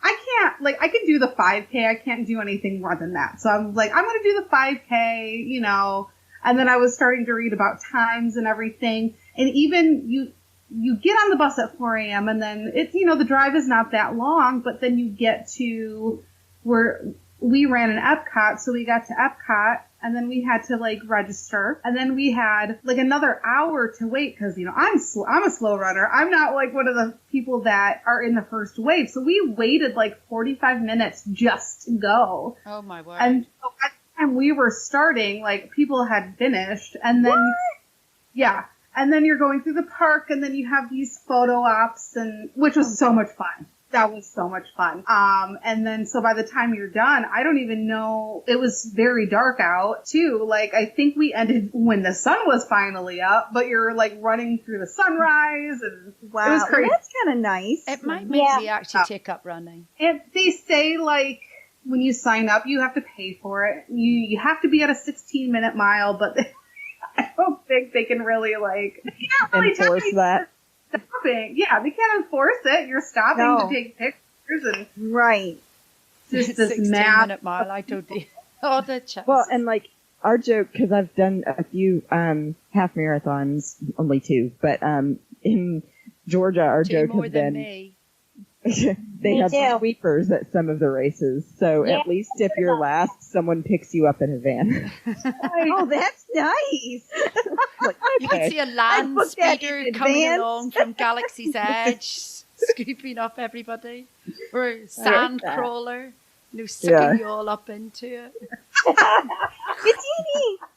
I can't, I can do the 5K. I can't do anything more than that. So I'm like, I'm going to do the 5K, And then I was starting to read about times and everything. And even you get on the bus at 4 a.m. and then it's, the drive is not that long, but then you get to where we ran in Epcot. So we got to Epcot and then we had to register, and then we had another hour to wait because, I'm a slow runner. I'm not one of the people that are in the first wave. So we waited 45 minutes just to go. Oh my word. And so by the time we were starting, people had finished, and then, yeah. And then you're going through the park, and then you have these photo ops, which was so much fun. That was so much fun. And then so by the time you're done, I don't even know, it was very dark out too. I think we ended when the sun was finally up, but you're running through the sunrise, and wow, it was crazy. That's kind of nice. It might make me actually take up running. And they say when you sign up, you have to pay for it. You have to be at a 16-minute mile, but I don't think they can really they can't really enforce that. Stopping. Yeah, they can't enforce it. You're stopping to take pictures and right. Just this 16-minute mile. I don't do all the chance. Well, and our joke, because I've done a few half marathons, only 2, but in Georgia, our 2 joke more has than been me. they have sweepers at some of the races. So at least if you're last, someone picks you up in a van. Oh, that's nice. You can see a land speeder coming along from Galaxy's Edge, scooping up everybody. Or a sand crawler, sucking you all up into it.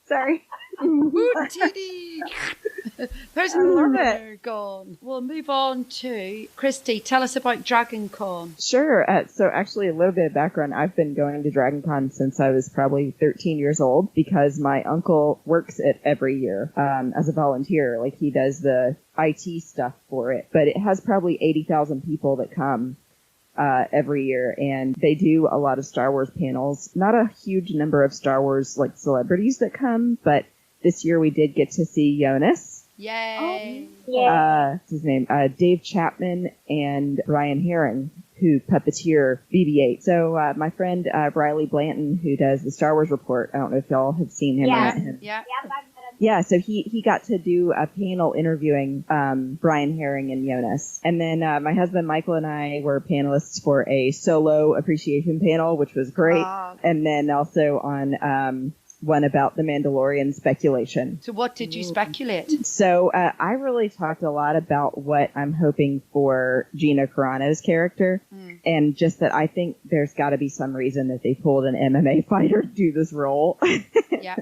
Sorry. Ooh, TD. There's another gone. We'll move on to Christy. Tell us about Dragon Con. Sure. So actually a little bit of background. I've been going to Dragon Con since I was probably 13 years old because my uncle works it every year as a volunteer. He does the IT stuff for it. But it has probably 80,000 people that come every year, and they do a lot of Star Wars panels. Not a huge number of Star Wars celebrities that come, but this year we did get to see Jonas. Yay! What's his name? Dave Chapman and Brian Herring, who puppeteer BB-8. So my friend Riley Blanton, who does the Star Wars Report, I don't know if y'all have seen him. Yeah, so he got to do a panel interviewing Brian Herring and Jonas. And then my husband Michael and I were panelists for a solo appreciation panel, which was great. And then also on one about the Mandalorian speculation. So what did you speculate? So I really talked a lot about what I'm hoping for Gina Carano's character. And just that I think there's got to be some reason that they pulled an MMA fighter to do this role. Yeah.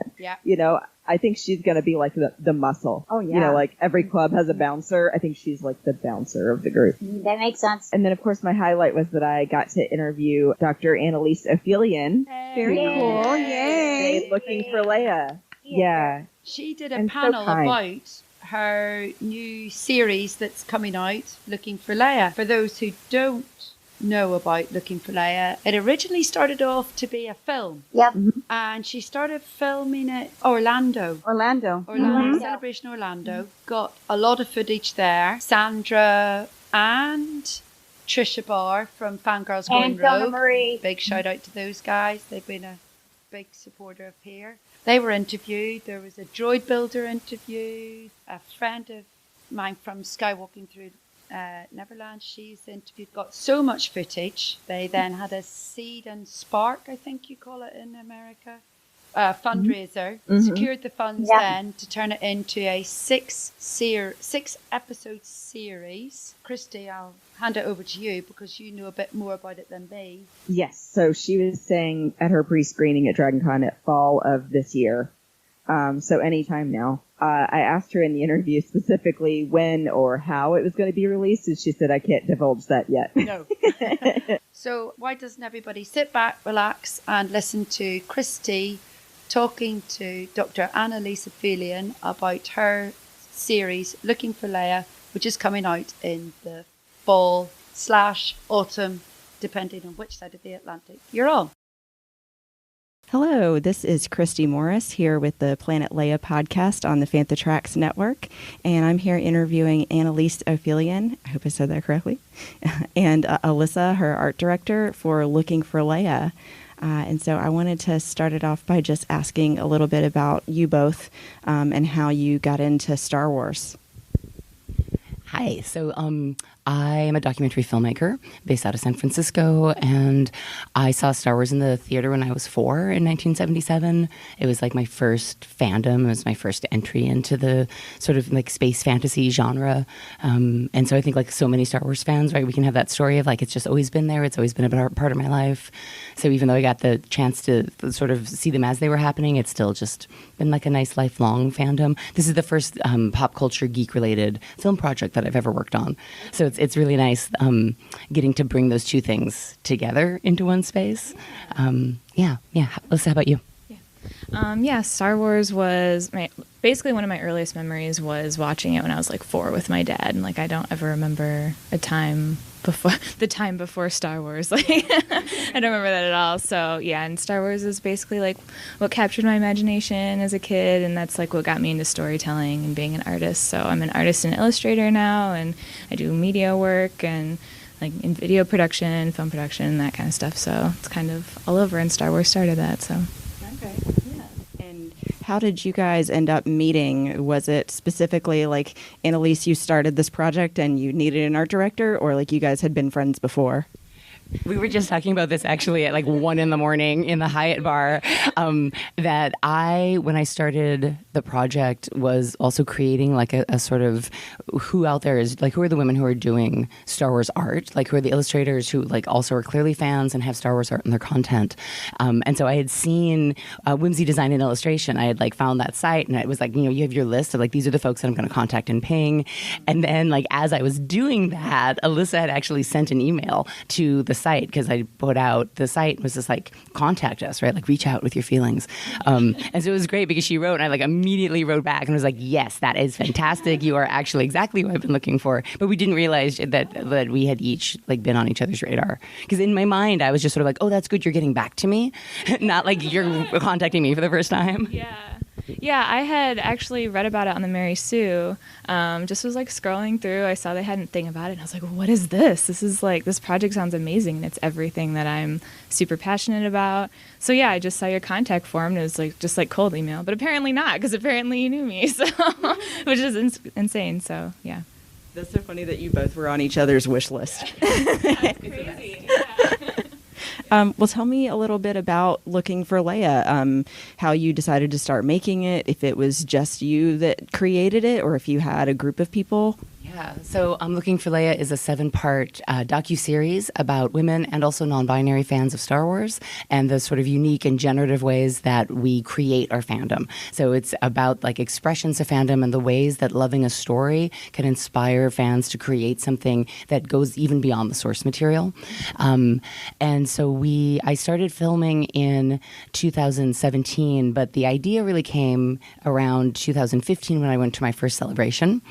I think she's going to be the muscle. Oh, yeah. Every club has a bouncer. I think she's the bouncer of the group. That makes sense. And then, of course, my highlight was that I got to interview Dr. Annalise Ophelian. Very cool. Yay. Looking for Leia. Yeah. She did a panel about her new series that's coming out, Looking for Leia. For those who don't know about Looking for Leia, it originally started off to be a film. Yep. And she started filming it Orlando. Celebration Orlando. Got a lot of footage there. Sandra and Trisha Barr from Fangirls Going Rogue. Marie. Big shout out to those guys. They've been a big supporter of here. They were interviewed. There was a droid builder interviewed. A friend of mine from Skywalking Through Neverland, she's interviewed. Got so much footage. They then had a Seed and Spark, I think you call it in America, fundraiser. Secured the funds then to turn it into a 6-episode series. Christy, I'll hand it over to you because you know a bit more about it than me. Yes. So she was saying at her pre-screening at Dragon Con at fall of this year. So anytime now. I asked her in the interview specifically when or how it was going to be released, and she said, I can't divulge that yet. No. So why doesn't everybody sit back, relax, and listen to Christy talking to Dr. Annalise Ophelian about her series, Looking for Leia, which is coming out in the fall/autumn, depending on which side of the Atlantic you're on. Hello, this is Christy Morris here with the Planet Leia podcast on the Fantha Tracks Network, and I'm here interviewing Annalise Ophelian, I hope I said that correctly, and Alyssa, her art director, for Looking for Leia. And so I wanted to start it off by just asking a little bit about you both and how you got into Star Wars. Hi. So I am a documentary filmmaker based out of San Francisco, and I saw Star Wars in the theater when I was 4 in 1977. It was like my first fandom. It was my first entry into the sort of like space fantasy genre. And so I think like so many Star Wars fans, right, we can have that story of like it's just always been there. It's always been a part of my life. So even though I got the chance to sort of see them as they were happening, it's still just been like a nice lifelong fandom. This is the first pop culture geek-related film project that I've ever worked on. So it's really nice getting to bring those two things together into one space. Yeah. Alyssa, how about you? Star Wars was basically one of my earliest memories was watching it when I was like 4 with my dad, and like I don't ever remember a time before Star Wars. Like I don't remember that at all. So yeah, and Star Wars is basically like what captured my imagination as a kid, and that's like what got me into storytelling and being an artist. So I'm an artist and illustrator now, and I do media work and like in video production, film production, that kind of stuff. So it's kind of all over, and Star Wars started that. So. Okay. Yeah. And how did you guys end up meeting? Was it specifically like, Annalise, you started this project and you needed an art director, or like you guys had been friends before? We were just talking about this actually at like 1 a.m. in the Hyatt bar, that when I started the project, was also creating like a sort of who out there is like, who are the women who are doing Star Wars art? Like who are the illustrators who like also are clearly fans and have Star Wars art in their content? And so I had seen Whimsy Design and Illustration. I had like found that site, and it was like, you have your list of like, these are the folks that I'm going to contact and ping. And then like, as I was doing that, Alyssa had actually sent an email to the site, because I put out the site was just like, contact us, right? Like reach out with your feelings. And so it was great because she wrote, and I like immediately wrote back and was like, yes, that is fantastic. You are actually exactly what I've been looking for. But we didn't realize that we had each like been on each other's radar. Because in my mind, I was just sort of like, oh, that's good. You're getting back to me. Not like you're contacting me for the first time. Yeah, I had actually read about it on the Mary Sue. Just was like scrolling through. I saw they had a thing about it, and I was like, well, what is this? This project sounds amazing, and it's everything that I'm super passionate about. So yeah, I just saw your contact form, and it was like just like cold email, but apparently not, because apparently you knew me, so which is insane. So yeah. That's so funny that you both were on each other's wish list. That's crazy. Well, tell me a little bit about Looking for Leia, how you decided to start making it, if it was just you that created it, or if you had a group of people. Yeah, so Looking for Leia is a 7-part docuseries about women and also non-binary fans of Star Wars, and the sort of unique and generative ways that we create our fandom. So it's about like expressions of fandom and the ways that loving a story can inspire fans to create something that goes even beyond the source material. And so I started filming in 2017, but the idea really came around 2015 when I went to my first celebration.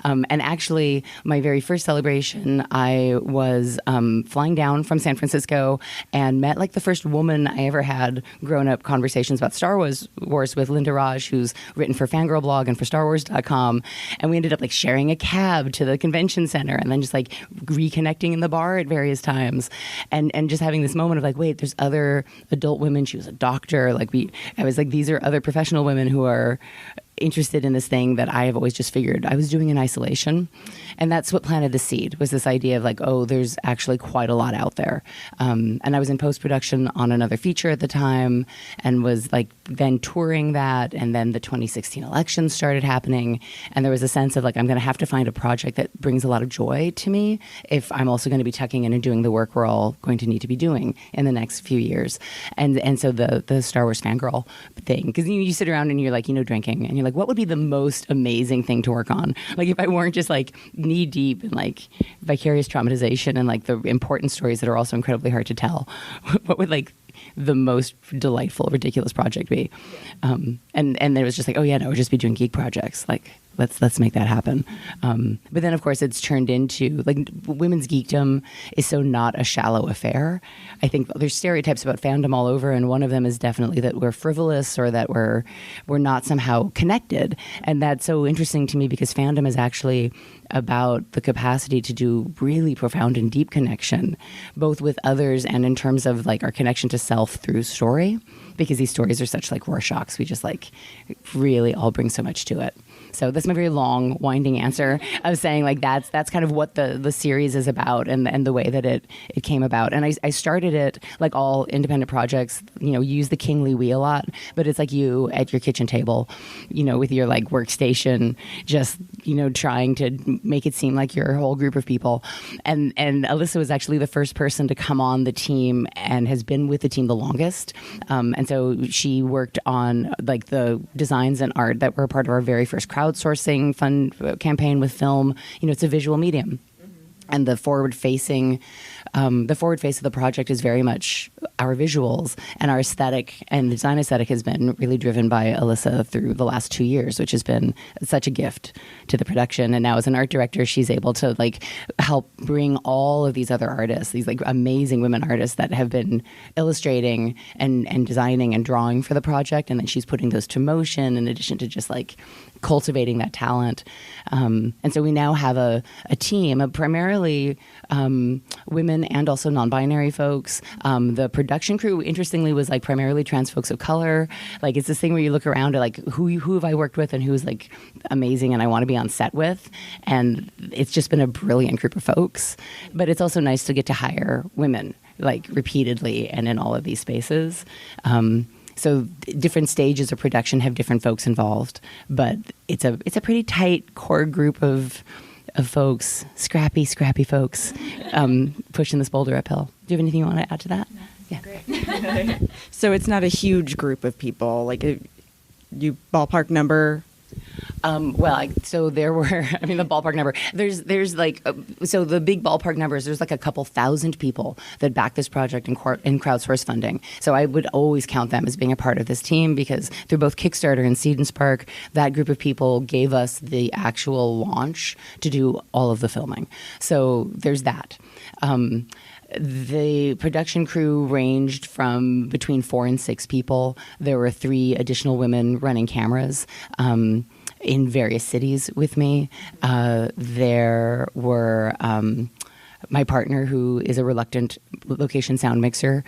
And actually, my very first celebration, I was flying down from San Francisco and met like the first woman I ever had grown-up conversations about Star Wars with Linda Raj, who's written for Fangirl Blog and for StarWars.com. And we ended up like sharing a cab to the convention center, and then just like reconnecting in the bar at various times, and just having this moment of like, wait, there's other adult women. She was a doctor. I was like, these are other professional women who are interested in this thing that I have always just figured I was doing in isolation. And that's what planted the seed, was this idea of like, oh, there's actually quite a lot out there. And I was in post-production on another feature at the time, and was like then touring that. And then the 2016 elections started happening. And there was a sense of like, I'm going to have to find a project that brings a lot of joy to me if I'm also going to be tucking in and doing the work we're all going to need to be doing in the next few years. And so the Star Wars fangirl thing, because you sit around and you're like, drinking, and you're like, what would be the most amazing thing to work on? Like if I weren't just like knee deep in like vicarious traumatization and like the important stories that are also incredibly hard to tell, what would like the most delightful, ridiculous project be? And then it was just like, oh yeah, no, we'll just be doing geek projects. Like let's make that happen. But then of course it's turned into like, women's geekdom is so not a shallow affair. I think there's stereotypes about fandom all over, and one of them is definitely that we're frivolous, or that we're not somehow connected. And that's so interesting to me, because fandom is actually about the capacity to do really profound and deep connection, both with others and in terms of like our connection to self through story, because these stories are such like Rorschachs. We just like really all bring so much to it. So that's my very long, winding answer of saying like that's kind of what the series is about and the way that it came about. And I started it like all independent projects, use the kingly we a lot, but it's like you at your kitchen table, with your like workstation, just, trying to make it seem like you're a whole group of people. And Alyssa was actually the first person to come on the team and has been with the team the longest. And so she worked on like the designs and art that were a part of our very first crowdsourcing fund campaign with film. It's a visual medium. And the forward face of the project is very much our visuals, and our aesthetic and design aesthetic has been really driven by Alyssa through the last 2 years, which has been such a gift to the production. And now as an art director, she's able to like help bring all of these other artists, these like amazing women artists that have been illustrating and designing and drawing for the project. And then she's putting those to motion in addition to just like cultivating that talent. And so we now have a team of primarily women and also non-binary folks. The production crew, interestingly, was like primarily trans folks of color. Like it's this thing where you look around at like who have I worked with and who's like amazing and I want to be on set with. And it's just been a brilliant group of folks. But it's also nice to get to hire women like repeatedly and in all of these spaces. So different stages of production have different folks involved, but it's a pretty tight core group of folks, scrappy folks, pushing this boulder uphill. Do you have anything you want to add to that? No, yeah, great. So it's not a huge group of people. Like, you ballpark number. So there were, the ballpark number, there's like, so the big ballpark numbers, there's like a couple thousand people that back this project in crowdsource funding. So I would always count them as being a part of this team because through both Kickstarter and Seed and Spark, that group of people gave us the actual launch to do all of the filming. So there's that. The production crew ranged from between 4 and 6 people. There were 3 additional women running cameras in various cities with me. There were my partner, who is a reluctant location sound mixer,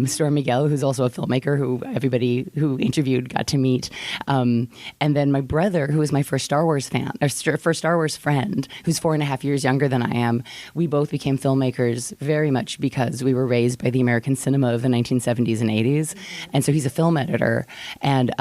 Storm Miguel, who's also a filmmaker who everybody who interviewed got to meet. And then my brother, who is my first Star Wars fan, or first Star Wars friend, who's 4.5 years younger than I am. We both became filmmakers very much because we were raised by the American cinema of the 1970s and 80s. And so he's a film editor. And,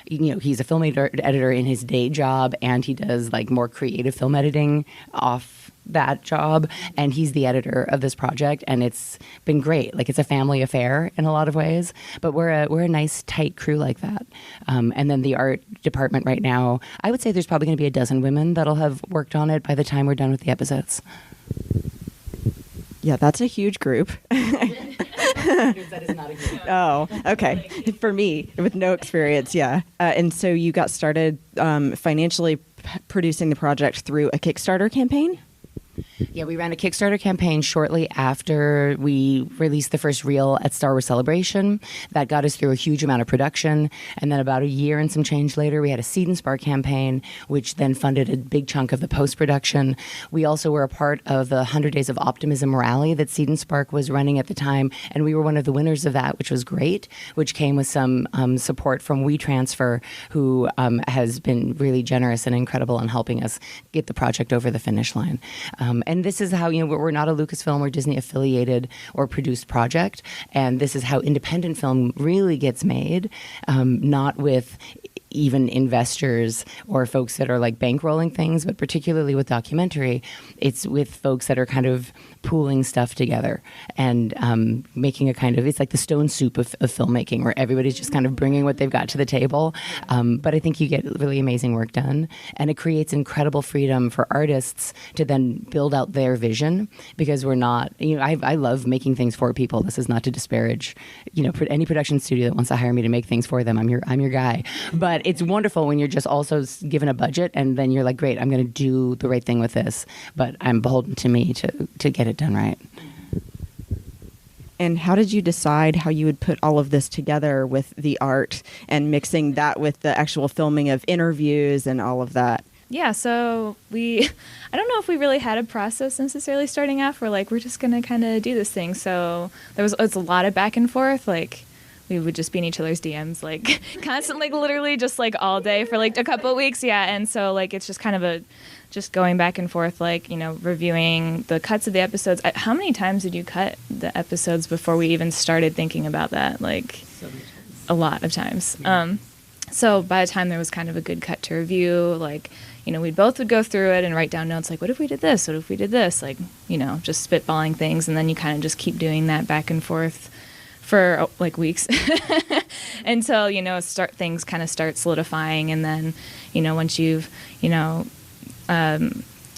he's a film editor in his day job, and he does like more creative film editing off that job, and he's the editor of this project, and it's been great. Like, it's a family affair in a lot of ways, but we're a nice tight crew like that. And then the art department right now, I would say there's probably going to be a dozen women that'll have worked on it by the time we're done with the episodes. Yeah, that's a huge group. That is not a group. Oh, okay. For me, with no experience, yeah. And so you got started financially producing the project through a Kickstarter campaign? Yeah, we ran a Kickstarter campaign shortly after we released the first reel at Star Wars Celebration. That got us through a huge amount of production. And then about a year and some change later, we had a Seed and Spark campaign, which then funded a big chunk of the post-production. We also were a part of the 100 Days of Optimism rally that Seed and Spark was running at the time. And we were one of the winners of that, which was great, which came with some support from WeTransfer, who has been really generous and incredible in helping us get the project over the finish line. And this is how, we're not a Lucasfilm or Disney affiliated or produced project. And this is how independent film really gets made, not with even investors or folks that are like bankrolling things, but particularly with documentary, it's with folks that are kind of pooling stuff together and making a kind of, it's like the stone soup of filmmaking, where everybody's just kind of bringing what they've got to the table. But I think you get really amazing work done, and it creates incredible freedom for artists to then build out their vision, because we're not, I love making things for people. This is not to disparage, any production studio that wants to hire me to make things for them. I'm your guy. But it's wonderful when you're just also given a budget and then you're like, great, I'm going to do the right thing with this, but I'm beholden to me to get it done right. And how did you decide how you would put all of this together with the art and mixing that with the actual filming of interviews and all of that? Yeah, so I don't know if we really had a process necessarily starting off. We're just going to kind of do this thing. So it's a lot of back and forth. Like, we would just be in each other's DMs like constantly, literally just like all day for like a couple of weeks. Yeah. And so like it's just kind of just going back and forth, like, you know, reviewing the cuts of the episodes. How many times did you cut the episodes before we even started thinking about that? Like a lot of times. So by the time there was kind of a good cut to review, like, you know, we both would go through it and write down notes like, what if we did this? What if we did this? Like, you know, just spitballing things. And then you kind of just keep doing that back and forth for like weeks until, you know, things kind of start solidifying. And then, you know, once you've, you know,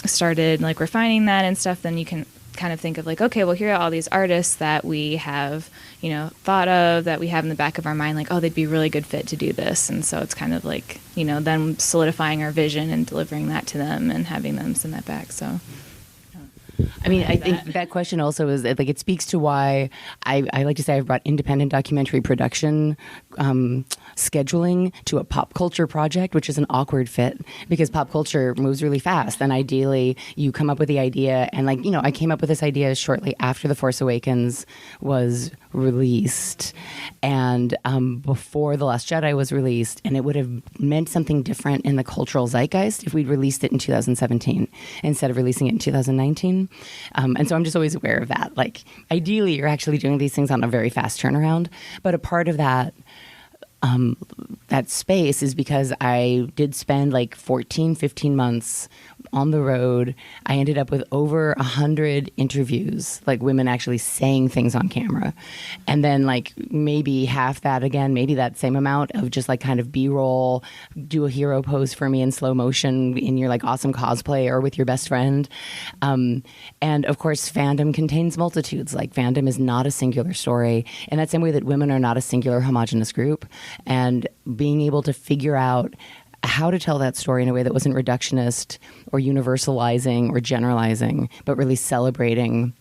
started like refining that and stuff, then you can kind of think of like, okay, well, here are all these artists that we have, you know, thought of, that we have in the back of our mind, like, oh, they'd be a really good fit to do this. And so it's kind of like, you know, then solidifying our vision and delivering that to them and having them send that back. So I mean, I think that question also is like, it speaks to why I like to say I've brought independent documentary production scheduling to a pop culture project, which is an awkward fit because pop culture moves really fast. And ideally, you come up with the idea. And like, you know, I came up with this idea shortly after The Force Awakens was released and before The Last Jedi was released. And it would have meant something different in the cultural zeitgeist if we'd released it in 2017 instead of releasing it in 2019. And so I'm just always aware of that. Like, ideally, you're actually doing these things on a very fast turnaround. But a part of that that space is because I did spend like 14, 15 months on the road. I ended up with over 100 interviews, like women actually saying things on camera. And then like maybe half that again, maybe that same amount of just like kind of B-roll, do a hero pose for me in slow motion in your like awesome cosplay or with your best friend. And of course, fandom contains multitudes. Like fandom is not a singular story in that same way that women are not a singular homogenous group. And being able to figure out how to tell that story in a way that wasn't reductionist or universalizing or generalizing, but really celebrating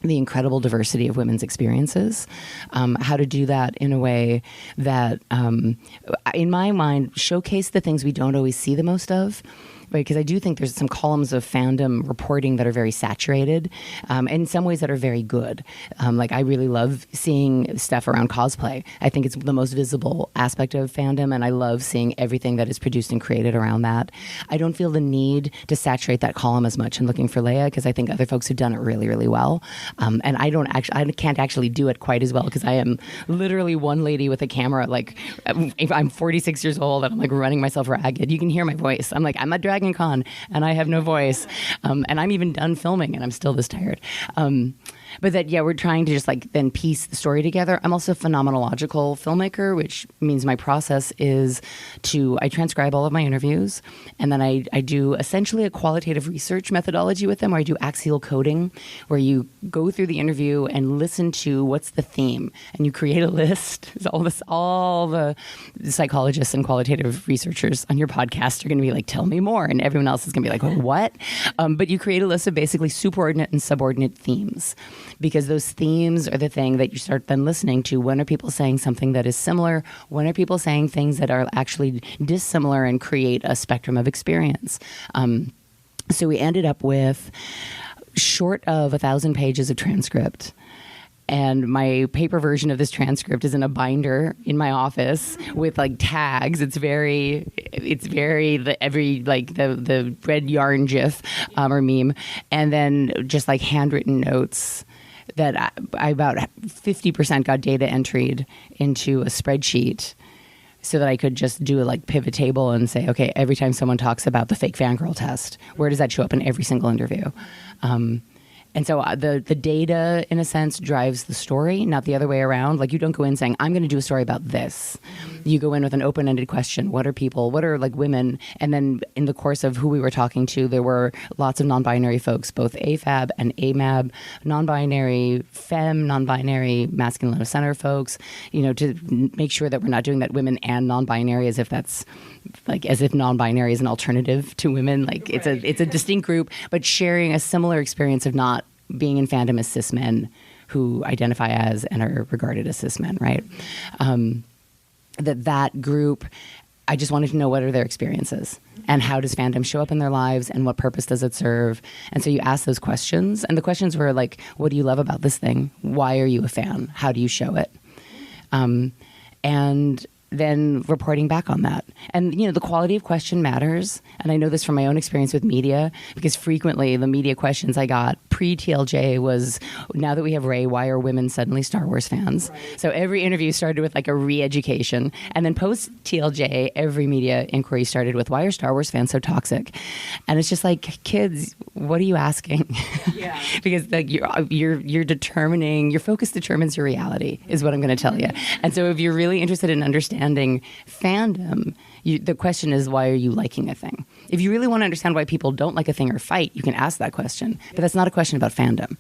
the incredible diversity of women's experiences. How to do that in a way that, in my mind, showcase the things we don't always see the most of. Right, because I do think there's some columns of fandom reporting that are very saturated, and in some ways that are very good. Like I really love seeing stuff around cosplay. I think it's the most visible aspect of fandom, and I love seeing everything that is produced and created around that. I don't feel the need to saturate that column as much in Looking for Leia because I think other folks have done it really, really well. And I can't actually do it quite as well because I am literally one lady with a camera. Like if I'm 46 years old and I'm like running myself ragged, you can hear my voice. I'm like, I'm at Dragon Con and I have no voice, and I'm even done filming and I'm still this tired. But that, yeah, we're trying to just like then piece the story together. I'm also a phenomenological filmmaker, which means my process is I transcribe all of my interviews, and then I do essentially a qualitative research methodology with them where I do axial coding, where you go through the interview and listen to what's the theme, and you create a list. All the psychologists and qualitative researchers on your podcast are going to be like, tell me more, and everyone else is going to be like, well, what? But you create a list of basically superordinate and subordinate themes, because those themes are the thing that you start then listening to. When are people saying something that is similar? When are people saying things that are actually dissimilar and create a spectrum of experience? So we ended up with short of 1,000 pages of transcript. And my paper version of this transcript is in a binder in my office with like tags. It's very the red yarn gif or meme, and then just like handwritten notes that I about 50% got data entered into a spreadsheet so that I could just do a like pivot table and say, okay, every time someone talks about the fake fangirl test, where does that show up in every single interview? And so the data, in a sense, drives the story, not the other way around. Like you don't go in saying, I'm going to do a story about this. You go in with an open-ended question. What are people? What are like women? And then in the course of who we were talking to, there were lots of non-binary folks, both AFAB and AMAB, non-binary femme, non-binary masculine center folks, to make sure that we're not doing that women and non-binary as if that's like as if non-binary is an alternative to women. Like it's a distinct group, but sharing a similar experience of not being in fandom as cis men who identify as and are regarded as cis men, right? That group, I just wanted to know what are their experiences and how does fandom show up in their lives and what purpose does it serve? And so you ask those questions, and the questions were like, what do you love about this thing? Why are you a fan? How do you show it? And then reporting back on that. And, the quality of question matters. And I know this from my own experience with media, because frequently the media questions I got pre-TLJ was, now that we have Rey, why are women suddenly Star Wars fans? Right. So every interview started with like a re-education. And then post-TLJ, every media inquiry started with, why are Star Wars fans so toxic? And it's just like, kids, what are you asking? Yeah. Because like you're determining, your focus determines your reality, is what I'm going to tell you. And so if you're really interested in understanding fandom, the question is, why are you liking a thing? If you really want to understand why people don't like a thing or fight, you can ask that question. But that's not a question about fandom.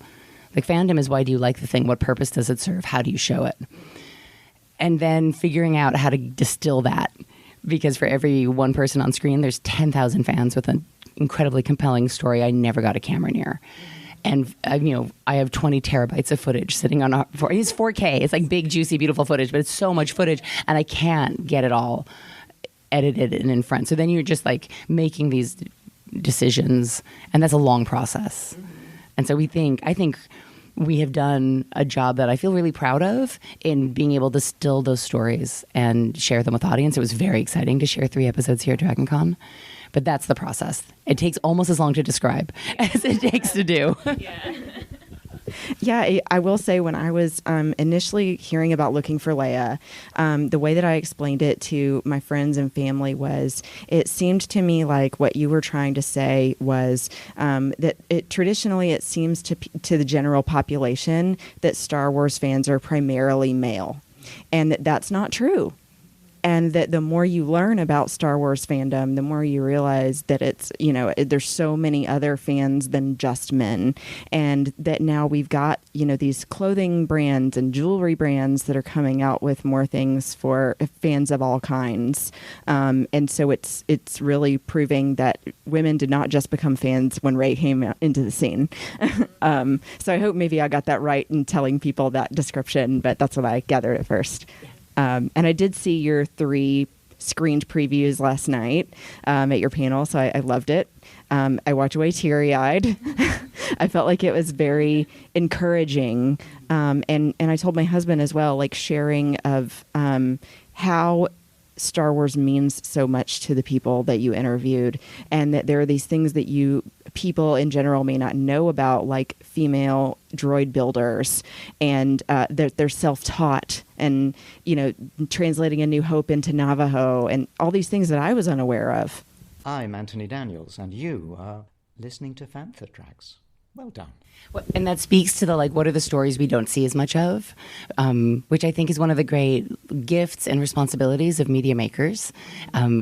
Like, fandom is, why do you like the thing? What purpose does it serve? How do you show it? And then figuring out how to distill that. Because for every one person on screen, there's 10,000 fans with an incredibly compelling story I never got a camera near. And, I have 20 terabytes of footage sitting on it's 4K. It's like big, juicy, beautiful footage, but it's so much footage, and I can't get it all edited and in front. So then you're just like making these decisions, and that's a long process. Mm-hmm. And so I think we have done a job that I feel really proud of in being able to distill those stories and share them with audience. It was very exciting to share 3 episodes here at DragonCon. But that's the process. It takes almost as long to describe as it takes to do. Yeah, I will say, when I was initially hearing about Looking for Leia, the way that I explained it to my friends and family was, it seemed to me like what you were trying to say was that traditionally it seems to the general population that Star Wars fans are primarily male, and that's not true. And that the more you learn about Star Wars fandom, the more you realize that it's, there's so many other fans than just men. And that now we've got, these clothing brands and jewelry brands that are coming out with more things for fans of all kinds. And so it's really proving that women did not just become fans when Rey came into the scene. So I hope maybe I got that right in telling people that description, but that's what I gathered at first. Yeah. And I did see your 3 screened previews last night at your panel, so I loved it. I walked away teary-eyed. I felt like it was very encouraging. And I told my husband as well, like, sharing of how Star Wars means so much to the people that you interviewed, and that there are these things that people in general may not know about, like female droid builders, and they're self-taught, and translating A New Hope into Navajo, and all these things that I was unaware of. I'm Anthony Daniels, and you are listening to Fantha Tracks. Well done. And that speaks to what are the stories we don't see as much of, which I think is one of the great gifts and responsibilities of media makers,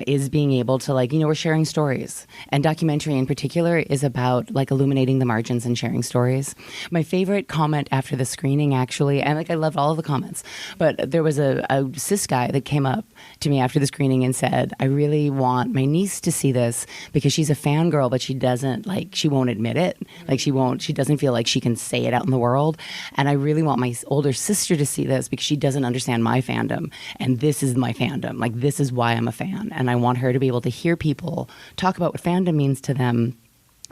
is being able to, we're sharing stories. And documentary in particular is about, illuminating the margins and sharing stories. My favorite comment after the screening, actually, and, I loved all of the comments, but there was a cis guy that came up to me after the screening and said, I really want my niece to see this because she's a fangirl, but she doesn't, she won't admit it. She doesn't feel like she can say it out in the world. And I really want my older sister to see this because she doesn't understand my fandom. And this is my fandom. This is why I'm a fan. And I want her to be able to hear people talk about what fandom means to them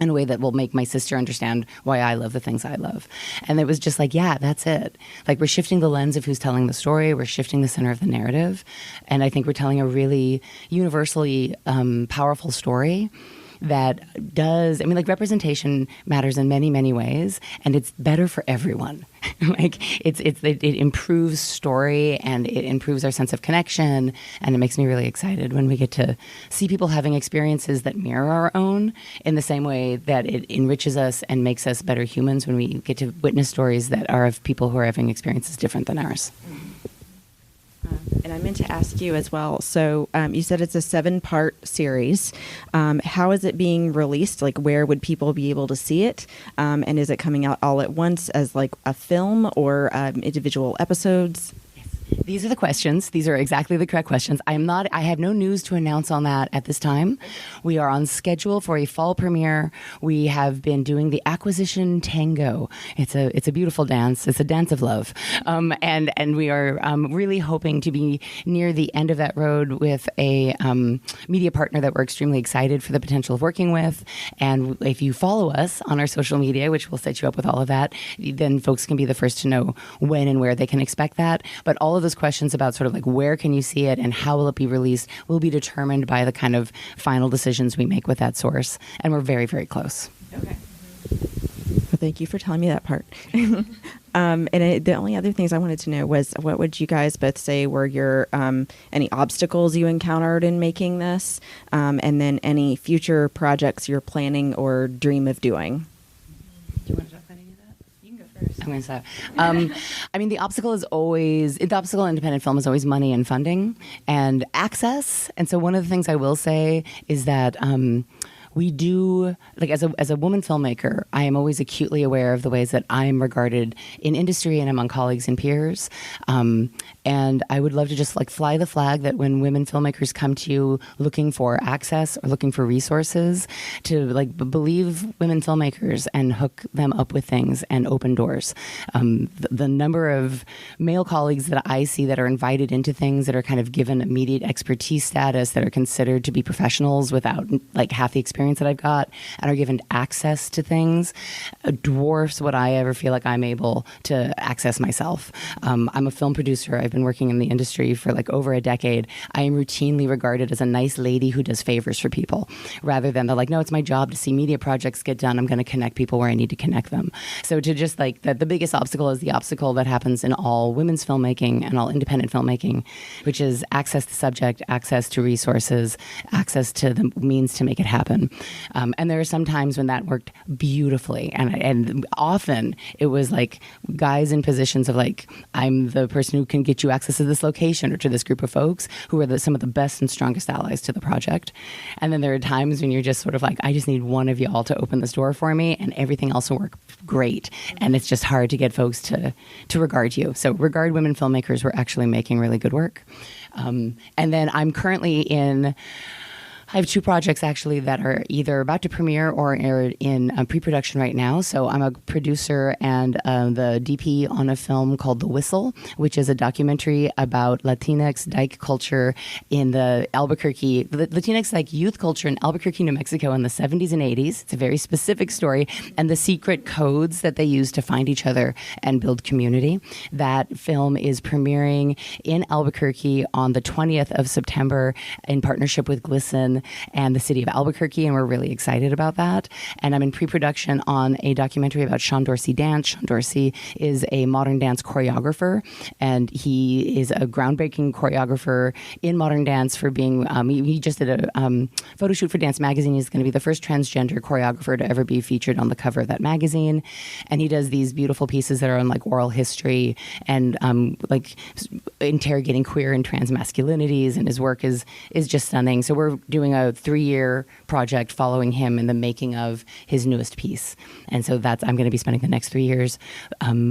in a way that will make my sister understand why I love the things I love. And it was just yeah, that's it. We're shifting the lens of who's telling the story. We're shifting the center of the narrative. And I think we're telling a really universally powerful story that does, representation matters in many, many ways, and it's better for everyone. It improves story, and it improves our sense of connection, and it makes me really excited when we get to see people having experiences that mirror our own in the same way that it enriches us and makes us better humans when we get to witness stories that are of people who are having experiences different than ours. And I meant to ask you as well. So you said it's a 7-part series. How is it being released? Where would people be able to see it? And is it coming out all at once as a film or individual episodes? These are the questions. These are exactly the correct questions. I have no news to announce on that at this time. We are on schedule for a fall premiere. We have been doing the acquisition tango. It's a beautiful dance. It's a dance of love. And we are really hoping to be near the end of that road with a media partner that we're extremely excited for the potential of working with. And if you follow us on our social media, which will set you up with all of that, then folks can be the first to know when and where they can expect that. But all of those questions about sort of like where can you see it and how will it be released will be determined by the kind of final decisions we make with that source. And we're very, very close. Okay. Well, thank you for telling me that part. The only other things I wanted to know was, what would you guys both say were your any obstacles you encountered in making this, and then any future projects you're planning or dream of doing? Do you want to talk about any of that? You can go first. I'm going to start. I mean, the obstacle in independent film is always money and funding and access. And so one of the things I will say is that we do, like as a woman filmmaker, I am always acutely aware of the ways that I'm regarded in industry and among colleagues and peers. And I would love to just like fly the flag that when women filmmakers come to you looking for access or looking for resources, to like believe women filmmakers and hook them up with things and open doors. The number of male colleagues that I see that are invited into things that are kind of given immediate expertise status, that are considered to be professionals without like half the experience that I've got, and are given access to things, dwarfs what I ever feel like I'm able to access myself. I'm a film producer. I've been working in the industry for like over a decade. I am routinely regarded as a nice lady who does favors for people, rather than they're like, no, it's my job to see media projects get done. I'm going to connect people where I need to connect them. So to just like that, the biggest obstacle is the obstacle that happens in all women's filmmaking and all independent filmmaking, which is access to subject, access to resources, access to the means to make it happen. And there are some times when that worked beautifully. And often it was like guys in positions of like, I'm the person who can get you access to this location or to this group of folks who are some of the best and strongest allies to the project. And then there are times when you're just sort of like, I just need one of y'all to open this door for me, and everything else will work great. And it's just hard to get folks to regard you. So regard women filmmakers. We're actually making really good work. And then I'm currently I have two projects actually that are either about to premiere or are in pre-production right now. So I'm a producer and the DP on a film called The Whistle, which is a documentary about Latinx dyke culture in the Latinx dyke youth culture in Albuquerque, New Mexico in the 70s and 80s. It's a very specific story, and the secret codes that they use to find each other and build community. That film is premiering in Albuquerque on the 20th of September in partnership with Glisten and the city of Albuquerque, and we're really excited about that. And I'm in pre-production on a documentary about Sean Dorsey dance. Sean Dorsey is a modern dance choreographer, and he is a groundbreaking choreographer in modern dance for being, he just did a photo shoot for Dance Magazine. He's going to be the first transgender choreographer to ever be featured on the cover of that magazine. And he does these beautiful pieces that are on like oral history and like interrogating queer and trans masculinities, and his work is just stunning. So we're doing a 3-year project following him in the making of his newest piece. And so I'm going to be spending the next 3 years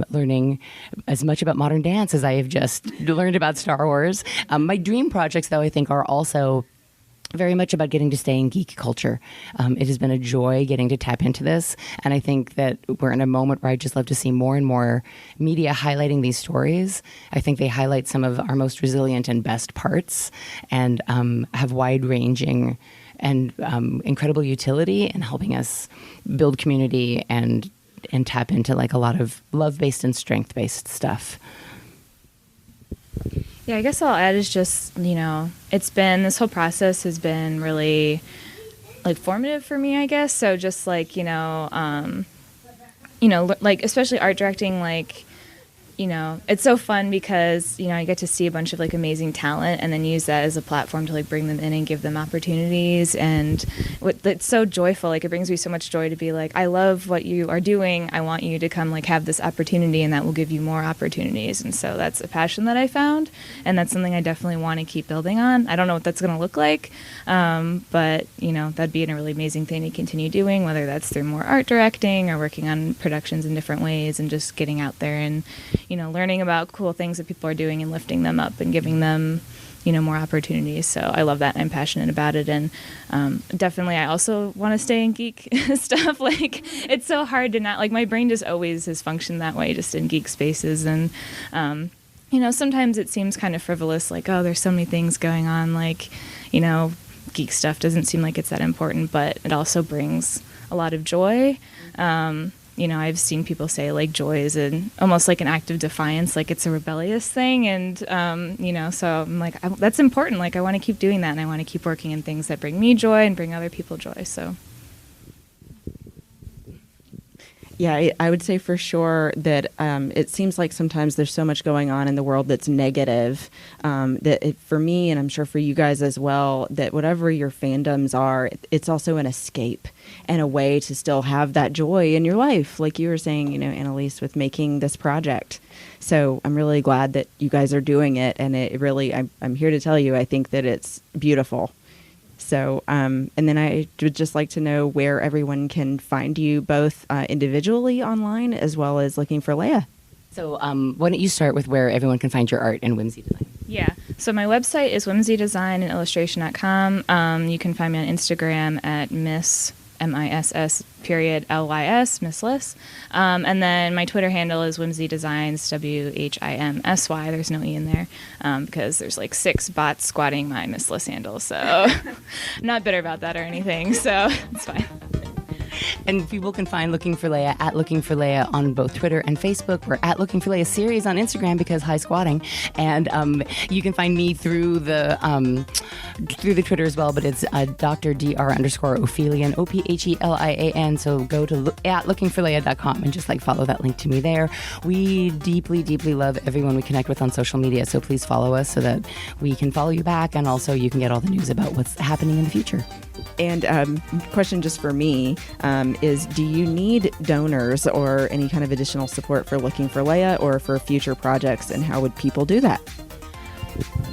learning as much about modern dance as I have just learned about Star Wars. My dream projects, though, I think are also very much about getting to stay in geek culture. It has been a joy getting to tap into this. And I think that we're in a moment where I just love to see more and more media highlighting these stories. I think they highlight some of our most resilient and best parts, and have wide-ranging and incredible utility in helping us build community and tap into like a lot of love-based and strength-based stuff. Yeah, I guess all I'll add is just, this whole process has been really like formative for me, I guess. So just like, like especially art directing, like, it's so fun because, I get to see a bunch of like amazing talent and then use that as a platform to like bring them in and give them opportunities. And it's so joyful. Like it brings me so much joy to be like, I love what you are doing. I want you to come like have this opportunity, and that will give you more opportunities. And so that's a passion that I found. And that's something I definitely want to keep building on. I don't know what that's going to look like. But, that'd be a really amazing thing to continue doing, whether that's through more art directing or working on productions in different ways and just getting out there and, learning about cool things that people are doing and lifting them up and giving them, more opportunities. So I love that. I'm passionate about it. And definitely I also want to stay in geek stuff. Like it's so hard to not, like my brain just always has functioned that way, just in geek spaces. And, sometimes it seems kind of frivolous, like, oh, there's so many things going on. Like, geek stuff doesn't seem like it's that important, but it also brings a lot of joy. I've seen people say like joy is almost like an act of defiance, like it's a rebellious thing. And, so I'm like, that's important. Like I want to keep doing that, and I want to keep working in things that bring me joy and bring other people joy. So. Yeah, I would say for sure that it seems like sometimes there's so much going on in the world that's negative, for me, and I'm sure for you guys as well, that whatever your fandoms are, it's also an escape and a way to still have that joy in your life. Like you were saying, Annalise, with making this project. So I'm really glad that you guys are doing it. And it really, I'm here to tell you, I think that it's beautiful. So, and then I would just like to know where everyone can find you both individually online as well as Looking for Leia. So why don't you start with where everyone can find your art and Whimsy Design? Yeah. So my website is whimsydesign&illustration.com. You can find me on Instagram at Miss MISS.LYS, Miss Liss. And then my Twitter handle is Whimsy Designs, WHIMSY. There's no E in there because there's like 6 bots squatting my Miss Liss handle. So I'm not bitter about that or anything. So it's fine. And people can find Looking for Leia at Looking for Leia on both Twitter and Facebook. We're at Looking for Leia series on Instagram because high squatting. And you can find me through the Twitter as well, but it's Dr.Dr_Ophelian, Ophelian. So go to at lookingforleia.com and just follow that link to me there. We deeply, deeply love everyone we connect with on social media. So please follow us so that we can follow you back. And also you can get all the news about what's happening in the future. And question just for me is, do you need donors or any kind of additional support for Looking for Leia or for future projects, and how would people do that?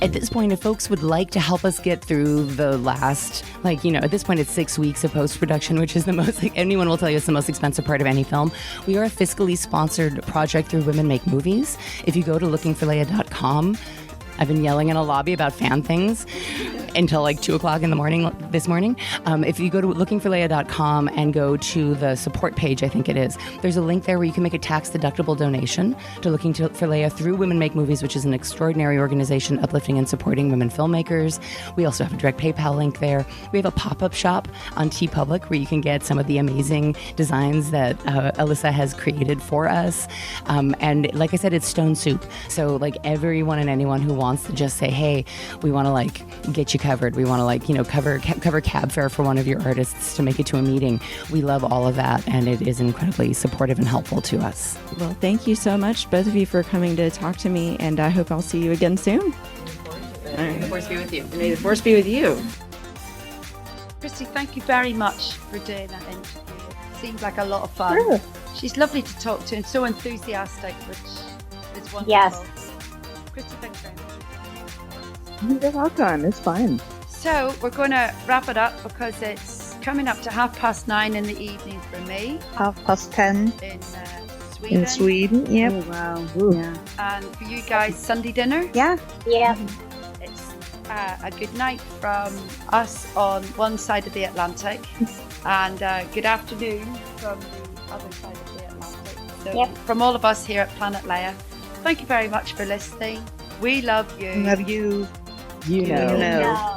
At this point, if folks would like to help us get through the last, at this point it's 6 weeks of post-production, which is the most, anyone will tell you it's the most expensive part of any film. We are a fiscally sponsored project through Women Make Movies. If you go to lookingforleia.com, I've been yelling in a lobby about fan things until 2 o'clock in the morning this morning. If you go to lookingforleia.com and go to the support page, I think it is, there's a link there where you can make a tax-deductible donation to Looking for Leia through Women Make Movies, which is an extraordinary organization uplifting and supporting women filmmakers. We also have a direct PayPal link there. We have a pop-up shop on TeePublic where you can get some of the amazing designs that Alyssa has created for us. And like I said, it's stone soup. So everyone and anyone who wants to just say, hey, we want to get you covered. We want to cover cab fare for one of your artists to make it to a meeting. We love all of that, and it is incredibly supportive and helpful to us. Well, thank you so much, both of you, for coming to talk to me, and I hope I'll see you again soon. May the force be with you. May the force be with you. Christy, thank you very much for doing that interview. It seemed like a lot of fun. Sure. She's lovely to talk to and so enthusiastic, which is wonderful. Yes. Christy, thanks very much. You're welcome. It's fun. So we're going to wrap it up because it's coming up to 9:30 in the evening for me. 10:30 in Sweden. in Sweden. Yep. Oh, wow. Ooh. Yeah. And for you guys, Sunday dinner. Yeah. Yeah. It's a good night from us on one side of the Atlantic and good afternoon from the other side of the Atlantic. So from all of us here at Planet Leia, thank you very much for listening. We love you. Love you. You know. No.